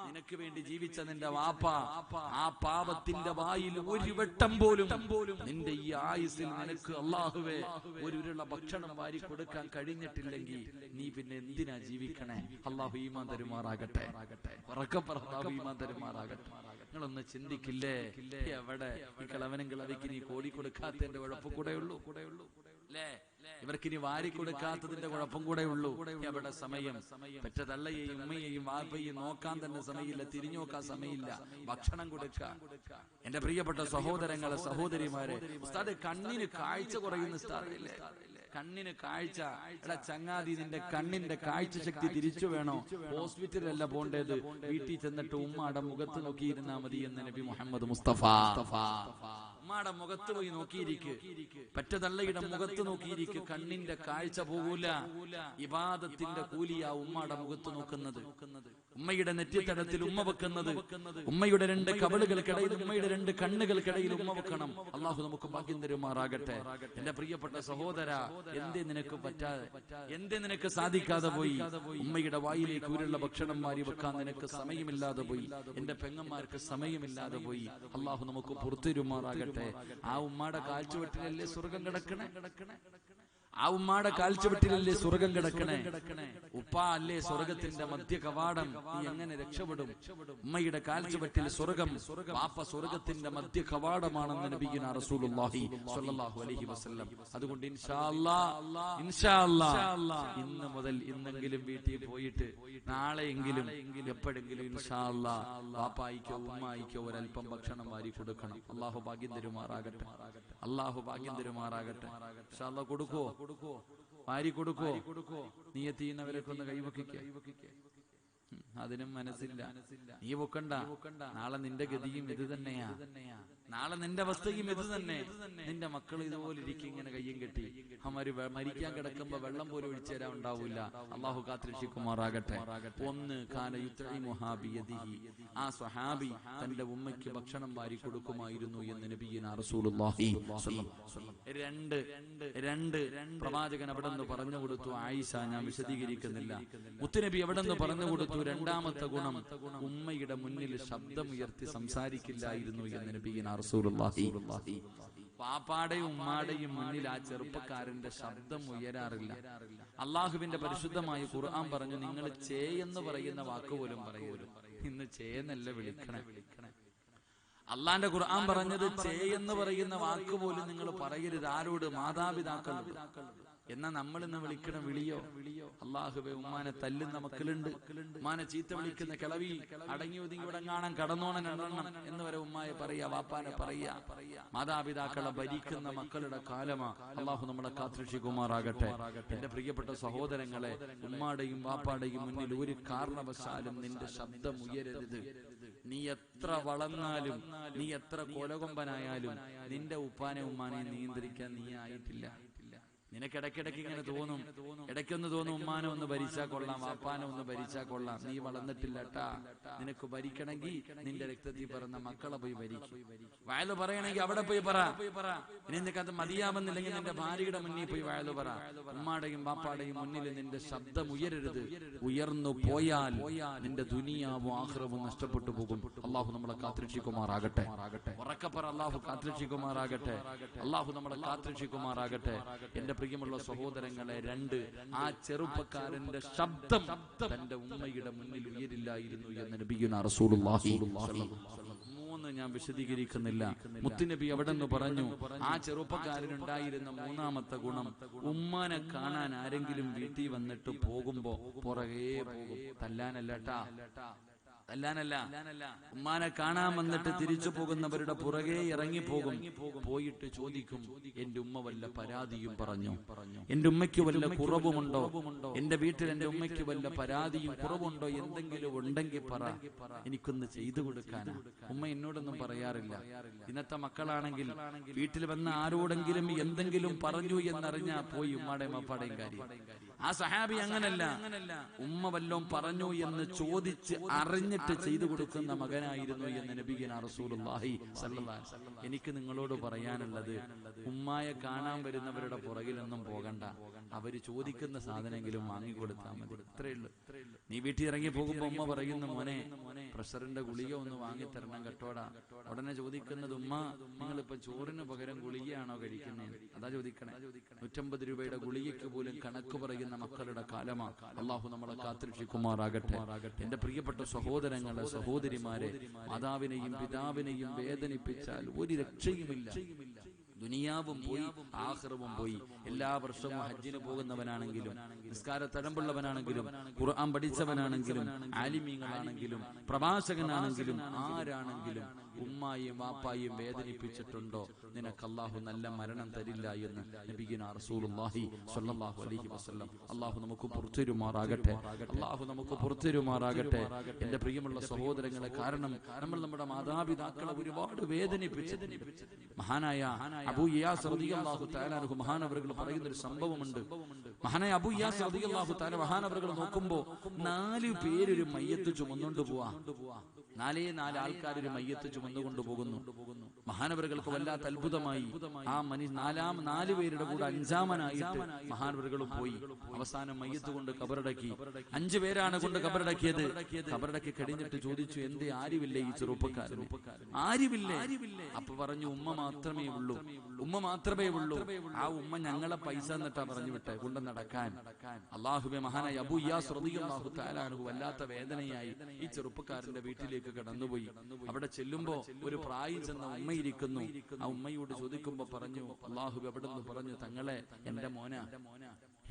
നിനക്ക് വേണ്ടി ജീവിച്ച നിന്റെ വാപ്പ, ആ പാപത്തിന്റെ വായിൽ ഒരു വെട്ടം പോലും നിന്റെ ഈ ആയുസിൽ നിനക്ക് അള്ളാഹുവേ ഒരു ഉരുള ഭക്ഷണം വാരി കൊടുക്കാൻ കഴിഞ്ഞിട്ടില്ലെങ്കിൽ നീ പിന്നെ എന്തിനാ ജീവിക്കണേ? അള്ളാഹു ഈമാൻ തരുമാറാകട്ടെ. ഈമാൻ തരുമാറാകട്ടെ. നിങ്ങളൊന്ന് ചിന്തിക്കില്ലേ? എവിടെ ഈ കിളവനും കിളവിക്ക് നീ കോടി കൊടുക്കാത്തതിന്റെ കുഴപ്പം കൂടെ ഉള്ളൂ അല്ലേ? ഇവർക്കിനി വാരി കൊടുക്കാത്തതിന്റെ കുഴപ്പം കൂടെ ഉള്ളൂ. എവിടെ സമയം? പെറ്റ തള്ളയെയും ഉമ്മയെയും വാപ്പയെയും നോക്കാൻ തന്നെ സമയമില്ല, തിരിഞ്ഞു നോക്കാൻ സമയമില്ല, ഭക്ഷണം കൊടുക്കാൻ. എന്റെ പ്രിയപ്പെട്ട സഹോദരങ്ങളെ, സഹോദരിമാരെ, ഉസ്താദ് കണ്ണിന് കാഴ്ച കുറയുന്ന ഉസ്താദില്ലേ? കണ്ണിന് കാഴ്ച. എടാ ചങ്ങാതി, നിന്റെ കണ്ണിന്റെ കാഴ്ച ശക്തി തിരിച്ചു വേണോ? ഹോസ്പിറ്റലല്ല പോണ്ടേത്, വീട്ടിൽ ചെന്നിട്ട് ഉമ്മയുടെ മുഖത്ത് നോക്കിയിരുന്നാ മതി എന്ന് നബി മുഹമ്മദ് മുസ്തഫ. ഉമ്മയുടെ മുഖത്ത് പോയി നോക്കിയിരിക്ക്, പറ്റതള്ളയുടെ മുഖത്ത് നോക്കിയിരിക്ക്, കണ്ണിന്റെ കാഴ്ച പോകൂല. ഇബാദത്തിന്റെ കൂലിയാ ഉമ്മയുടെ മുഖത്ത് നോക്കുന്നത്, ഉമ്മയുടെ നെറ്റിത്തടത്തിൽ ഉമ്മ വെക്കുന്നത്, ഉമ്മയുടെ 2 കവിളുകൾക്കിടയിൽ, ഉമ്മയുടെ 2 കണ്ണുകൾക്കിടയിൽ ഉമ്മ വെക്കണം. അള്ളാഹു നമുക്ക് ഭാഗ്യം തരുമാറാകട്ടെ. എന്റെ പ്രിയപ്പെട്ട സഹോദര, എന്തേ നിനക്ക് പറ്റാതെ, എന്തേ നിനക്ക് സാധിക്കാതെ പോയി? ഉമ്മയുടെ വായിലേക്ക് ഊരുള്ള ഭക്ഷണം വാരി വെക്കാൻ നിനക്ക് സമയമില്ലാതെ പോയി. എന്റെ പെങ്ങന്മാർക്ക് സമയമില്ലാതെ പോയി. അള്ളാഹു നമുക്ക് പുറത്തിരുമാറാകട്ടെ. ആ ഉമ്മയുടെ കാൽച്ചുവെട്ടിലല്ലേ സ്വർഗം കിടക്കണേ? ആ ഉമ്മാടെ കാൽച്ചുവെട്ടിലല്ലേ സ്വർഗം കിടക്കണേ? ഉപ്പ അല്ലേ സ്വർഗത്തിന്റെ മധ്യ കവാടം? നീ എങ്ങനെ രക്ഷപ്പെടും? ഉമ്മയുടെ കാൽച്ചുവെട്ടിൽ സ്വർഗം, വാപ്പ സ്വർഗത്തിന്റെ മധ്യ കവാടമാണെന്ന് നബിയുനാ റസൂലുള്ളാഹി സ്വല്ലല്ലാഹു അലൈഹി വസല്ലം. അതുകൊണ്ട് ഇൻഷാ അല്ലാഹ് ഇന്ന് മുതൽ ഇന്നെങ്കിലും വീട്ടിൽ പോയിട്ട് നാളെയെങ്കിലും എപ്പോഴെങ്കിലും ഇൻഷാ അല്ലാഹ് വാപ്പായിക്കോ ഉമ്മായിക്കോ ഒരൽപ്പം ഭക്ഷണം വാരി കൊടുക്കണം. അള്ളാഹു ഭാഗ്യം തരുമാറാകട്ടെ. അള്ളാഹു ഭാഗ്യം തരുമാറാകട്ടെ. ഇൻഷാ അല്ലാഹ് കൊടുക്കോ? വാരി കൊടുക്കോ? നീയത്ത് ചെയ്യുന്നവരൊക്കെ ഒന്ന് കൈവക്കിക്ക. അതിനും മനസ്സില്ല. നീ പൊക്കണ്ട. നാളെ നിന്റെ ഗതിയും ഇത് തന്നെയാ, നാളെ നിന്റെ അവസ്ഥയും ഇത് തന്നെ. നിന്റെ മക്കൾ ഇതുപോലെ ഇരിക്കും, ഇങ്ങനെ കയ്യും കെട്ടി. അവര് മരിക്കാൻ കിടക്കുമ്പോ വെള്ളം പോലും ഒഴിച്ചു തരാൻ ഉണ്ടാവില്ല. അള്ളാഹു കാത്തിരക്ഷിക്കുമാറാകട്ടെ. ഒന്ന് കാന യുത്ഇമുഹാബിയദിഹി, ആ സ്വഹാബി തന്റെ ഉമ്മയ്ക്ക് ഭക്ഷണം വാരി കൊടുക്കുമായിരുന്നു എന്ന് നബിയുനാ റസൂലുള്ളാഹി സ്വല്ലല്ലാഹു. രണ്ട് പ്രവാചകൻ അവിടെ നിന്ന് പറഞ്ഞു കൊടുത്തു. ആയിഷ, ഞാൻ വിശദീകരിക്കുന്നില്ല. മുത്തുനബി എവിടെ നിന്ന് പറഞ്ഞു കൊടുത്തു? രണ്ടാമത്തെ ഗുണം, ഉമ്മയുടെ മുന്നിൽ ശബ്ദമുയർത്തി സംസാരിക്കില്ലായിരുന്നു എന്ന് നബിയുനാ റസൂലുള്ളാഹി. പാപ്പാടെയും ഉമ്മാടെയും മുന്നിൽ ആ ചെറുപ്പക്കാരന്റെ ശബ്ദം ഉയരാറില്ല. അള്ളാഹുവിന്റെ പരിശുദ്ധമായ ഖുർആൻ പറഞ്ഞു, നിങ്ങൾ ചേ എന്ന് പറയുന്ന വാക്ക് പോലും പറയരുത്. ഇന്ന് ചേന്നല്ല വിളിക്കണേ. അള്ളാന്റെ ഖുർആൻ പറഞ്ഞത് ചേ എന്ന് പറയുന്ന വാക്ക് പോലും നിങ്ങൾ പറയരുത്. ആരോട്? മാതാപിതാക്കളോട്. എന്നാ നമ്മൾ ഇന്ന് വിളിക്കണ വിളിയോ? അള്ളാഹുവേ, ഉമ്മാനെ തല്ലുന്ന മക്കളുണ്ട്, ഉമ്മാനെ ചീത്ത വിളിക്കുന്ന കിളവി, അടങ്ങി ഒതുങ്ങി ഇവിടെ കാണാൻ കടന്നോണൻ എണ്ണണം എന്ന് വരെ ഉമ്മായെ പറയാ, വാപ്പാനെ പറയാ. മാതാപിതാക്കളെ ഭരിക്കുന്ന മക്കളുടെ കാലമാ. അള്ളാഹു നമ്മളെ കാത്തുരക്ഷിക്കുമാറാകട്ടെ. എന്റെ പ്രിയപ്പെട്ട സഹോദരങ്ങളെ, ഉമ്മാടെയും വാപ്പാടെയും മുന്നിൽ ഒരു കാരണവശാലും നിന്റെ ശബ്ദം ഉയരരുത്. നീ എത്ര വളർന്നാലും, നീ എത്ര കൊലകൊമ്പനായാലും നിന്റെ ഉപ്പാനെ ഉമ്മാനെ നിയന്ത്രിക്കാൻ നീ ആയിട്ടില്ല. നിനക്ക് ഇടയ്ക്കിടയ്ക്ക് ഇങ്ങനെ തോന്നും, ഇടയ്ക്കൊന്ന് തോന്നും ഉമ്മാനെ ഒന്ന് ഭരിച്ചാൽ കൊള്ളാം, വാപ്പാനെ ഒന്ന് ഭരിച്ചാൽ കൊള്ളാം. നീ വളർന്നിട്ടില്ലട്ടാ, നിനക്ക് ഭരിക്കണമെങ്കിൽ നിന്റെ രക്തത്തിൽ പിറന്ന മക്കളെ പോയി ഭരിക്കും. വയലു പറയണമെങ്കിൽ അവിടെ പോയി പറ. ഇനി നിനക്കത് മതിയാവുന്നില്ലെങ്കിൽ നിന്റെ ഭാര്യയുടെ മുന്നിൽ പോയി വയലു പറ. ഉമ്മാടെയും വാപ്പാടെയും മുന്നിൽ നിന്റെ ശബ്ദം ഉയരരുത്. ഉയർന്നു പോയാൽ നിന്റെ ദുനിയാവും ആഖിറവും നഷ്ടപ്പെട്ടു പോകും. അള്ളാഹു നമ്മളെ കാത്തുരക്ഷിക്കുമാറാകട്ടെ. ഉറക്കപ്പറ, അള്ളാഹു കാത്തുരക്ഷിക്കുമാറാകട്ടെ. അള്ളാഹു നമ്മളെ കാത്തുരക്ഷിക്കുമാറാകട്ടെ. എന്റെ പ്രിയമുള്ള സഹോദരങ്ങളെ, രണ്ട്, ആ ചെറുപ്പക്കാരന്റെ ശബ്ദം തന്റെ ഉമ്മയുടെ മുന്നിൽ ഉയരില്ലായിരുന്നു എന്ന് നബിയുനാ റസൂലുള്ളാഹി. മൂന്ന് ഞാൻ വിശദീകരിക്കുന്നില്ല. മുത്തുനബി അവിടെ നിന്ന് പറഞ്ഞു, ആ ചെറുപ്പക്കാരനുണ്ടായിരുന്ന മൂന്നാമത്തെ ഗുണം, ഉമ്മാനെ കാണാൻ ആരെങ്കിലും വീട്ടിൽ വന്നിട്ട് പോകുമ്പോ പുറകെ പോകും. തല്ലാനല്ലട്ടാ, തല്ലാനല്ല, ഉമ്മാനെ കാണാൻ വന്നിട്ട് തിരിച്ചു പോകുന്നവരുടെ പുറകെ ഇറങ്ങിപ്പോകും. പോയിട്ട് ചോദിക്കും, എന്റെ ഉമ്മ വല്ല പരാതിയും പറഞ്ഞു, എന്റെ ഉമ്മയ്ക്ക് വല്ല കുറവുമുണ്ടോ, എന്റെ വീട്ടിൽ എന്റെ ഉമ്മയ്ക്ക് വല്ല പരാതിയും കുറവുണ്ടോ, എന്തെങ്കിലും ഉണ്ടെങ്കിൽ പറ, എനിക്കൊന്ന് ചെയ്തു കൊടുക്കാനാ. ഉമ്മ എന്നോടൊന്നും പറയാറില്ല. ഇന്നത്തെ മക്കളാണെങ്കിൽ വീട്ടിൽ വന്ന ആരോടെങ്കിലും എന്തെങ്കിലും പറഞ്ഞു എന്നറിഞ്ഞാ പോയി ഉമ്മാടെയും അപ്പാടെയും കാര്യം. ആ സഹാബി അങ്ങനല്ല, ഉമ്മ വല്ലോം പറഞ്ഞു എന്ന് ചോദിച്ച് അറിഞ്ഞിട്ട് ചെയ്തു കൊടുക്കുന്ന മകനായിരുന്നു എന്ന് നബിയുനാ റസൂലുള്ളാഹി സ്വല്ലല്ലാഹി അലൈഹി വസല്ലം. എനിക്ക് നിങ്ങളോട് പറയാനുള്ളത്, ഉമ്മായെ കാണാൻ വരുന്നവരുടെ പുറകിലൊന്നും പോകണ്ട. അവര് ചോദിക്കുന്ന സാധനമെങ്കിലും വാങ്ങിക്കൊടുത്താൽ മതി. ഇത്രയേ ഉള്ളൂ. നീ വീട്ടിൽ ഇറങ്ങി പോകുമ്പോ ഉമ്മ പറയുന്നു, മോനെ പ്രഷറിന്റെ ഗുളിക ഒന്ന് വാങ്ങിത്തരണം കേട്ടോടാ. ഉടനെ ചോദിക്കുന്നത്, ഉമ്മ നിങ്ങളിപ്പോ ചോറിന് പകരം ഗുളികയാണോ കഴിക്കുന്നത്? അതാ ചോദിക്കണേ. 150 രൂപയുടെ ഗുളികയ്ക്ക് പോലും കണക്ക് പറയുന്ന മക്കളുടെ കാലമാണ്. അള്ളാഹു നമ്മളെ കാത്തുരക്ഷിക്കുമാറാകട്ടെ. എന്റെ പ്രിയപ്പെട്ട സഹോദരങ്ങളെ, സഹോദരിമാരെ, മാതാവിനെയും പിതാവിനെയും വേദനിപ്പിച്ചാൽ ഒരു രക്ഷയുമില്ല. ദുനിയാവും പോയി, ആഖിറവും പോയി. എല്ലാ വർഷവും ഹജ്ജിന് പോകുന്നവനാണെങ്കിലും, നിസ്കാര തഴമ്പുള്ളവനാണെങ്കിലും, ഖുർആൻ പഠിച്ചവനാണെങ്കിലും, ആലിമീങ്ങളാണെങ്കിലും, പ്രവാചകനാണെങ്കിലും, ആരാണെങ്കിലും ഉമ്മായും വാപ്പായും വേദനിപ്പിച്ചിട്ടുണ്ടോ, നിനക്ക് അല്ലാഹു നല്ല മരണം തരില്ല എന്ന് നബിയുനാ റസൂലുള്ളാഹി സ്വല്ലല്ലാഹു അലൈഹി വസല്ലം. അല്ലാഹു നമുക്ക് പുറത്തുരുമാറാകട്ടെ. അല്ലാഹു നമുക്ക് പുറത്തുരുമാറാകട്ടെ. എന്റെ പ്രിയമുള്ള സഹോദരങ്ങളെ, കാരണം നമ്മൾ നമ്മുടെ മാതാപിതാക്കളെ ഒരുപാട് വേദനിപ്പിച്ചതിന് മഹാനായ അബൂ ഇയാസ് റളിയല്ലാഹു തആല അൻഹു മഹാനവറുകൾ പറയുന്ന ഒരു സംഭവമുണ്ട്. മഹാനായ അബൂ ഇയാസ് റളിയല്ലാഹു തആല മഹാനവറുകൾ നോക്കുമ്പോ 4 പേര് ഒരു മയ്യത്ത് ചുമന്നുകൊണ്ട് പോവാ. 4 ആൾക്കാർ ഒരു മയ്യത്ത് ചുമന്നുകൊണ്ട് പോകുന്നു. മഹാനവറുകൾക്ക് വല്ലാത്ത അത്ഭുതമായി. ആ 4 പേരുടെ കൂടെ 5-മനായിട്ട് മഹാനവറുകൾ പോയി. അവസാനം മയ്യത്ത് കൊണ്ട് കബറടക്കി. 5 പേരാണ് കൊണ്ട് കബറടക്കിയത്. കബറടക്കി കഴിഞ്ഞിട്ട് ചോദിച്ചു, എന്തേ ആരുമില്ലേ ഈ ചെറുപ്പക്കാരന്? ആരുമില്ലേ? അപ്പൊ പറഞ്ഞു, ഉമ്മ മാത്രമേ ഉള്ളൂ, ഉമ്മ മാത്രമേ ഉള്ളൂ. ആ ഉമ്മ ഞങ്ങളെ പൈസ എന്നിട്ടാ പറഞ്ഞു വിട്ടെ കൊണ്ട് നടക്കാൻ. അല്ലാഹുവേ, മഹാനായ അബൂ ഇയാസ് റളിയല്ലാഹു തആല അൻഹു വല്ലാത്ത വേദനയായി ഈ ചെറുപ്പക്കാരന്റെ വീട്ടിലേക്ക് കടന്നുപോയി. അവിടെ ചെല്ലുമ്പോ ഒരു പ്രായം ചെന്ന ഉമ്മയിരിക്കുന്നു. ആ ഉമ്മയോട് ചോദിക്കുമ്പോ പറഞ്ഞു, അല്ലാഹുവേ അവിടെ നിന്ന് പറഞ്ഞു, തങ്ങളെ എന്റെ മോന,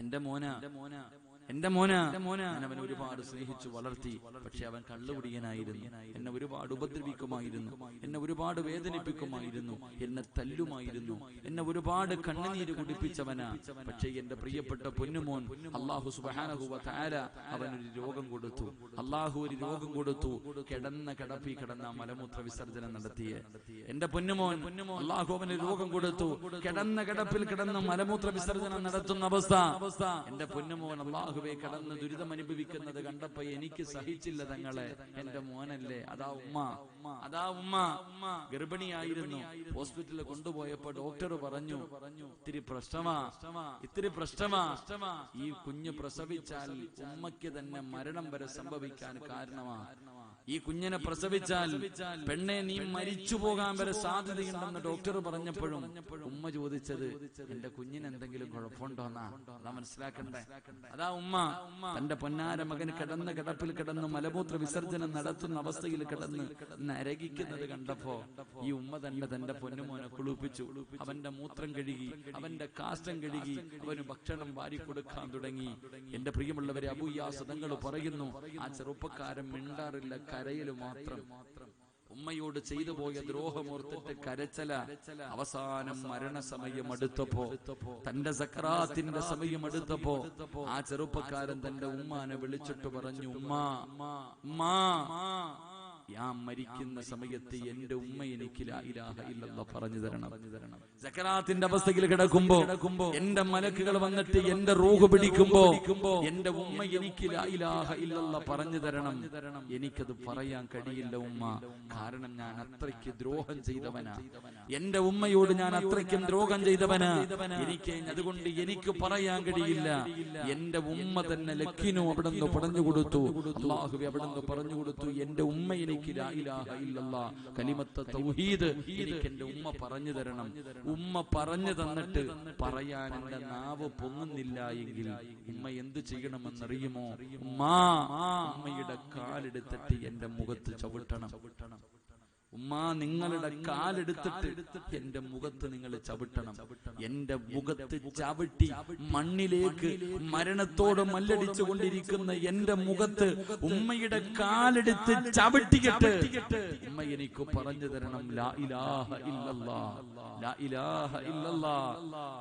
എന്റെ മോന, എന്റെ മോന. ഞാൻ അവനെ ഒരുപാട് സ്നേഹിച്ചു വളർത്തി. പക്ഷെ അവൻ കള്ളുകുടിയനായിരുന്നു. എന്നെ ഒരുപാട് ഉപദ്രവിക്കുമായിരുന്നു, എന്നെ ഒരുപാട് വേദനിപ്പിക്കുമായിരുന്നു, എന്നെ തല്ലുമായിരുന്നു, എന്നെ ഒരുപാട് കണ്ണുനീര് കുടിപ്പിച്ചവനാ. പക്ഷേ എന്റെ പ്രിയപ്പെട്ട പൊന്നുമോൻ അല്ലാഹു സുബ്ഹാനഹു വ തആല അവനൊരു രോഗം കൊടുത്തു. അല്ലാഹു ഒരു രോഗം കൊടുത്തു. കിടന്ന കിടപ്പി കിടന്ന മലമൂത്ര വിസർജനം നടത്തിയ എന്റെ പൊന്നുമോൻ അല്ലാഹു അവന് രോഗം കൊടുത്തു. കിടന്ന കിടപ്പിൽ കിടന്ന് മലമൂത്ര വിസർജനം നടത്തുന്ന അവസ്ഥ. എന്റെ പൊന്നുമോൻ അല്ലാഹുവേ കിടന്ന് ദുരിതം അനുഭവിക്കുന്നത് കണ്ടപ്പോ എനിക്ക് സഹിച്ചില്ല തങ്ങളെ. എന്റെ മോനല്ലേ. അതാ ഉമ്മ, അതാ ഉമ്മ ഗർഭിണിയായിരുന്നു. ഹോസ്പിറ്റലിൽ കൊണ്ടുപോയപ്പോ ഡോക്ടർ പറഞ്ഞു, ഇത്തിരി പ്രശ്നമാ. ഈ കുഞ്ഞ് പ്രസവിച്ചാൽ ഉമ്മയ്ക്ക് തന്നെ മരണം വരെ സംഭവിക്കാൻ കാരണമാ. ഈ കുഞ്ഞിനെ പ്രസവിച്ചാൽ പെണ്ണെ നീ മരിച്ചു പോകാൻ വരെ സാധ്യതയുണ്ടെന്ന് ഡോക്ടർ പറഞ്ഞപ്പോഴും ഉമ്മ ചോദിച്ചത്, എന്റെ കുഞ്ഞിന് എന്തെങ്കിലും കുഴപ്പമുണ്ടോന്നാ. അതാ മനസ്സിലാക്കണ്ടേ. അതാ ഉമ്മ തന്റെ പൊന്നാര മകന് കിടന്ന കിടപ്പിൽ കിടന്ന് മലമൂത്ര വിസർജനം നടത്തുന്ന അവസ്ഥയിൽ കിടന്ന് നരകിക്കുന്നത് കണ്ടപ്പോ ഈ ഉമ്മ തന്നെ തന്റെ പൊന്നുമോനെ കുളിപ്പിച്ചു. അവന്റെ മൂത്രം കഴുകി, അവന്റെ കാഷ്ടം കഴുകി, അവന് ഭക്ഷണം വാരി കൊടുക്കാൻ തുടങ്ങി. എന്റെ പ്രിയമുള്ളവരെ, അബൂ ഇയാസ് തങ്ങൾ പറയുന്നു, ആ ചെറുപ്പക്കാരൻ മിണ്ടാറില്ല, കരയില് മാത്രം. ഉമ്മയോട് ചെയ്തു പോയ ദ്രോഹമോർത്തിട്ട് കരച്ചല. അവസാനം മരണസമയം അടുത്തപ്പോ, തന്റെ സക്രാത്തിന്റെ സമയം അടുത്തപ്പോ ആ ചെറുപ്പക്കാരൻ തന്റെ ഉമ്മാനെ വിളിച്ചിട്ട് പറഞ്ഞു, ഉമ്മാ, ഞാൻ മരിക്കുന്ന സമയത്ത് എന്റെ ഉമ്മ എനിക്ക് ലാ ഇലാഹ ഇല്ലല്ലാഹ് പറഞ്ഞു തരണം. സക്കറാത്തിന്റെ അവസ്ഥയിൽ കിടക്കുമ്പോ എന്റെ മലക്കുകൾ വന്നിട്ട് എന്റെ റൂഹ് പിടിക്കുമ്പോ എന്റെ ഉമ്മ എനിക്ക് ലാ ഇലാഹ ഇല്ലല്ലാഹ് പറഞ്ഞു തരണം. എനിക്കത് പറയാൻ കഴിയില്ല ഉമ്മ, കാരണം ഞാൻ അത്രയ്ക്ക് ദ്രോഹം ചെയ്തവനാ. എന്റെ ഉമ്മയോട് ഞാൻ അത്രയ്ക്കും ദ്രോഹം ചെയ്തവനാ. അതുകൊണ്ട് എനിക്ക് പറയാൻ കഴിയില്ല. എന്റെ ഉമ്മ തന്നെ ലക്കിനു അവിടുന്ന് പറഞ്ഞു കൊടുത്തു, അല്ലാഹുവേ അവിടുന്ന് പറഞ്ഞു കൊടുത്തു, എന്റെ ഉമ്മ എനിക്ക് ലാ ഇലാഹ ഇല്ലല്ലാഹ് കലിമത്ത് തൗഹീദ് എനിക്ക് എന്റെ ഉമ്മ പറഞ്ഞു തരണം. ഉമ്മ പറഞ്ഞു തന്നിട്ട് പറയാൻ എന്റെ നാവ് പൊങ്ങുന്നില്ല എങ്കിൽ ഉമ്മ എന്ത് ചെയ്യണമെന്നറിയുമോ? ഉമ്മയുടെ കാലെടുത്തിട്ട് എന്റെ മുഖത്ത് ചവിട്ടണം. ഉമ്മ നിങ്ങളുടെ കാലെടുത്തിട്ട് എന്റെ മുഖത്ത് നിങ്ങൾ ചവിട്ടണം. എന്റെ മുഖത്ത് ചവിട്ടി മണ്ണിലേക്ക് മരണത്തോട് മല്ലടിച്ചു കൊണ്ടിരിക്കുന്ന എന്റെ മുഖത്ത് ഉമ്മയുടെ കാലെടുത്ത് ചവിട്ടിയിട്ട് ഉമ്മ എനിക്ക് പറഞ്ഞു തരണം ലാ ഇലാഹ ഇല്ലല്ലാഹ്, ലാ ഇലാഹ ഇല്ലല്ലാഹ്.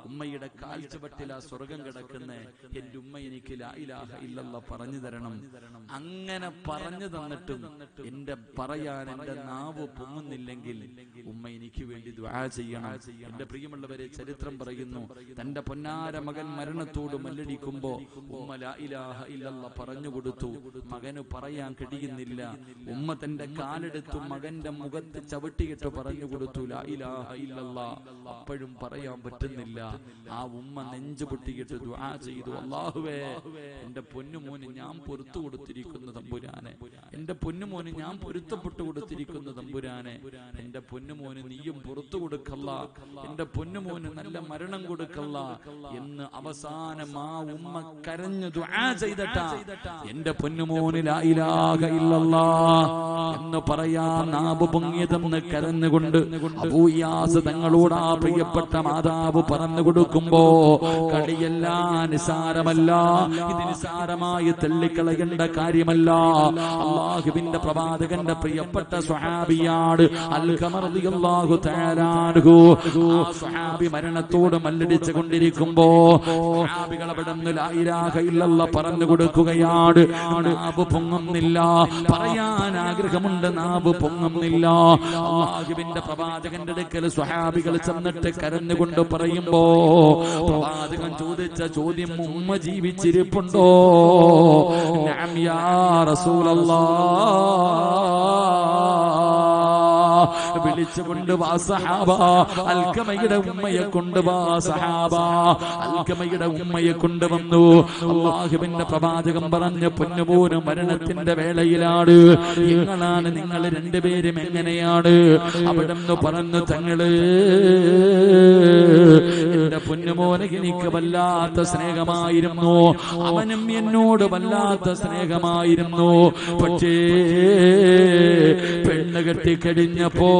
ഉമ്മയുടെ കാൽ ചവിട്ടിലാ സ്വർഗം കിടക്കുന്ന എന്റെ ഉമ്മ എനിക്ക് ലാ ഇലാഹ ഇല്ലല്ലാഹ് പറഞ്ഞു തരണം. അങ്ങനെ പറഞ്ഞു തന്നിട്ടും എന്റെ പറയാൻ എന്റെ നാവ് പൊങ്ങുന്നില്ലെങ്കിൽ ഉമ്മ എനിക്ക് വേണ്ടി ദുആ ചെയ്യണം. എന്റെ പ്രിയമുള്ളവരെ, ചരിത്രം പറയുന്നു, തന്റെ പൊന്നാര മകൻ മരണത്തോട് മല്ലടിക്കുമ്പോ ഉമ്മ ലാ ഇലാഹ ഇല്ലല്ലാഹ് പറഞ്ഞു കൊടുത്തു. മകന് പറയാൻ കഴിയുന്നില്ല. ഉമ്മ തന്റെ കാലെടുത്തു മകന്റെ മുഖത്ത് ചവിട്ടിയിട്ട് പറഞ്ഞു കൊടുത്തു ലാ ഇലാഹ ഇല്ലല്ലാഹ്. അപ്പോഴും പറയാൻ പറ്റുന്നില്ല. ആ ഉമ്മ നെഞ്ചു പൊട്ടിയിട്ട് ദുആ ചെയ്തു, അല്ലാഹുവേ എന്റെ പൊന്നുമോന് ഞാൻ പൊറുത്തു കൊടുത്തിരിക്കുന്നു തമ്പുരാനെ, എന്റെ പൊന്നുമോന് ഞാൻ പൊരുത്തപ്പെട്ടു കൊടുത്തിരിക്കുന്നു തമ്പുരാനെ, എന്റെ പൊന്നുമോന് നീയും പുറത്തു കൊടുക്കല്ല, എന്റെ പൊന്നുമോന് നല്ല മരണം കൊടുക്കല്ല എന്ന് അവസാനം ആ ഉമ്മ കരഞ്ഞു ദുആ ചെയ്തിട്ടാ എന്റെ പൊന്നുമോന് ലാ ഇലാഹ ഇല്ലല്ലാഹ് എന്ന് പറയാൻ നാവ് പൊങ്ങിയതെന്ന് കരഞ്ഞുകൊണ്ട് അബൂ ഇയാസ് തങ്ങളോട് ആ പ്രിയപ്പെട്ട മാതാവ് പറഞ്ഞു കൊടുക്കുമ്പോ കളിയല്ല, നിസാരമല്ല, ഇത് നിസാരമായി തള്ളിക്കളയേണ്ട കാര്യമല്ല. അല്ലാഹുവിന്റെ പ്രവാചകന്റെ പ്രിയപ്പെട്ട സ്വഹാബിയാണ് അൽഖമ റളിയല്ലാഹു തആല അൻഹു. ആ സ്വഹാബി മരണത്തോട് മല്ലടിച്ചു കൊണ്ടിരിക്കുമ്പോ സ്വഹാബികൾ അവിടുന്ന് ലാ ഇലാഹ ഇല്ലല്ലാഹ് പറഞ്ഞു കൊടുക്കുകയാണ്. നാവ് പൊങ്ങുന്നില്ല, പറയാൻ ആഗ്രഹമുണ്ട്, നാവ് പൊങ്ങുന്നില്ല. അല്ലാഹുവിന്റെ പ്രവാചകന്റെ അടുക്കൽ സ്വഹാബികൾ ചെന്നിട്ട് കരഞ്ഞുകൊണ്ട് പറയുമ്പോ പ്രവാചകൻ ചോദിച്ച ചോദ്യം, ഉമ്മ ജീവിച്ചിരിപ്പുണ്ടോ? നഅം യാ റസൂലല്ലാഹ്. വിളിച്ചുകൊണ്ട് വാ സഹാബ, അൽഖമയുടെ ഉമ്മയെ കൊണ്ടുവാ സഹാബ. അൽഖമയുടെ ഉമ്മയെ കൊണ്ടുവന്നു. അല്ലാഹുവിന്റെ പ്രവാചകൻ പറഞ്ഞു, പൊന്നുമോന് മരണത്തിന്റെ വേളയിലാണ്, നിങ്ങളാണ്, നിങ്ങൾ രണ്ടുപേരും എങ്ങനെയാണ്? അവിടുന്ന് പറഞ്ഞു, തങ്ങള് എന്റെ പൊന്നുമോനെ എനിക്ക് വല്ലാത്ത സ്നേഹമായിരുന്നു, അവനും എന്നോട് വല്ലാത്ത സ്നേഹമായിരുന്നു. പക്ഷേ പെണ്ണ് കെട്ടിക്കഴിഞ്ഞപ്പോ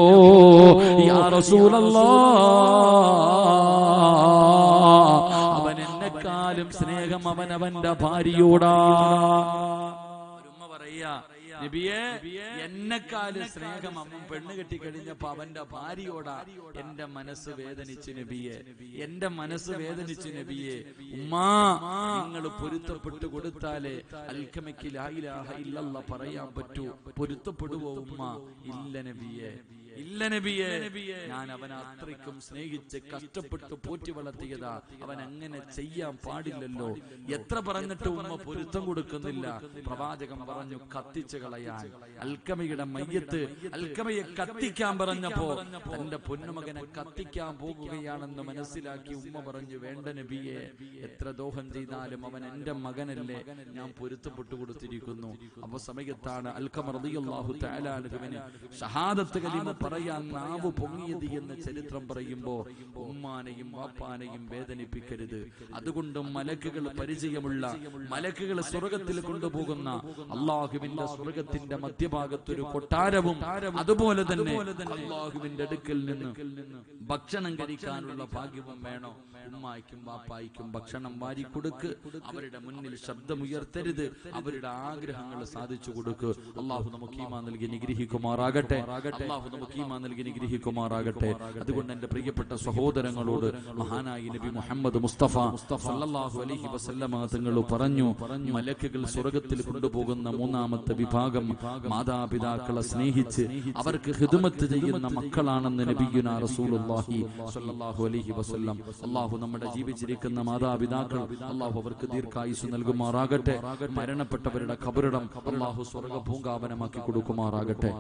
യാ റസൂലല്ലാഹ് അവൻ എന്നെക്കാളും സ്നേഹം അവനവന്റെ ഭാര്യയോടാ. ഉമ്മ പറയാ, നബിയെ എന്നെക്കാളും സ്നേഹം അവൻ പെണ്ണ് കെട്ടിക്കഴിഞ്ഞപ്പോ അവന്റെ ഭാര്യയോടാ. എന്റെ മനസ്സ് വേദനിച്ചു നബിയെ, എന്റെ മനസ്സ് വേദനിച്ചു നബിയെ. ഉമ്മാ നിങ്ങൾ പൊരുത്തപ്പെട്ടു കൊടുത്താലേ അൽഖമയ്ക്ക് ലാ ഇലാഹ ഇല്ലല്ലാഹ് പറയാൻ പറ്റൂ. പൊരുത്തപ്പെടുവോ ഉമ്മ? ഇല്ല നബിയെ, ഇല്ല നബിയെ, ഞാൻ അവനെ അത്രയ്ക്കും സ്നേഹിച്ച് കഷ്ടപ്പെട്ട് പോറ്റി വളർത്തിയതാ, അവൻ അങ്ങനെ ചെയ്യാൻ പാടില്ലല്ലോ. എത്ര പറഞ്ഞിട്ട് ഉമ്മ പൊരുത്തം കൊടുക്കുന്നില്ല. പ്രവാചകൻ പറഞ്ഞു കത്തിച്ചു കളയാൻ. അൽഖമയുടെ മയ്യത്ത്, അൽഖമയെ കത്തിക്കാൻ പറഞ്ഞപ്പോ തന്റെ പൊന്നുമകനെ കത്തിക്കാൻ പോകുകയാണെന്ന് മനസ്സിലാക്കി ഉമ്മ പറഞ്ഞു, വേണ്ട നബിയെ, എത്ര ദോഹം ചെയ്താലും അവൻ എന്റെ മകനല്ലേ, ഞാൻ പൊരുത്തപ്പെട്ടു കൊടുത്തിരിക്കുന്നു. അപ്പൊ സമയത്താണ് അൽഖമ റളിയല്ലാഹു തആല അൻഹുവിന് ഷഹാദത്ത് കലിമ പറയാൻ നാവ് പൊങ്ങിയത് എന്ന് ചരിത്രം പറയുമ്പോ ഉമ്മാനെയും വാപ്പാനെയും വേദനിപ്പിക്കരുത്. അതുകൊണ്ട് മലക്കുകൾ പരിചയമുള്ള, മലക്കുകൾ സ്വർഗത്തിൽ കൊണ്ടുപോകുന്ന, അള്ളാഹുവിന്റെ സ്വർഗത്തിന്റെ മധ്യഭാഗത്തൊരു കൊട്ടാരവും അതുപോലെ തന്നെ അള്ളാഹുവിന്റെ അടുക്കൽ നിന്ന് ഭക്ഷണം കഴിക്കാനുള്ള ഭാഗ്യവും വേണോ? ഉമ്മായ്ക്കും വാപ്പായ്ക്കും ഭക്ഷണം വാരി കൊടുക്ക്, അവരുടെ മുന്നിൽ ശബ്ദമുയർത്തരുത്, അവരുടെ ആഗ്രഹങ്ങൾ സാധിച്ചു കൊടുക്ക്. അള്ളാഹു നമുക്ക് ഈമാൻ നൽകി നിഗ്രഹിക്കുമാറാകട്ടെ. അള്ളാഹു നമുക്ക് ഈമാൻ നൽകി അനുഗ്രഹിക്കുമാറാകട്ടെ. അതുകൊണ്ട് എന്റെ പ്രിയപ്പെട്ട സഹോദരങ്ങളോട് മഹാനായി നബി മുഹമ്മദ് മുസ്തഫ സല്ലല്ലാഹു അലൈഹി വസല്ലമ തങ്ങൾ പറഞ്ഞു, മലക്കുകൾ സ്വർഗ്ഗത്തിൽ കൊണ്ടുപോകുന്ന മൂന്നാമത്തെ വിഭാഗം മാതാപിതാക്കളെ സ്നേഹിച്ച് അവർക്ക് ഖിദ്മത്ത് ചെയ്യുന്ന മക്കളാണെന്ന് നബിയുനാ റസൂലുള്ളാഹി സ്വല്ലല്ലാഹു അലൈഹി വസല്ലം. അല്ലാഹു നമ്മുടെ ജീവിച്ചിരിക്കുന്ന മാതാപിതാക്കൾ അല്ലാഹു അവർക്ക് ദീർഘായുസ്സ് നൽകുമാറാകട്ടെ. മരണപ്പെട്ടവരുടെ ഖബറിടം അല്ലാഹു സ്വർഗ്ഗ പൂങ്കാവനമാക്കി കൊടുക്കുമാറാകട്ടെ.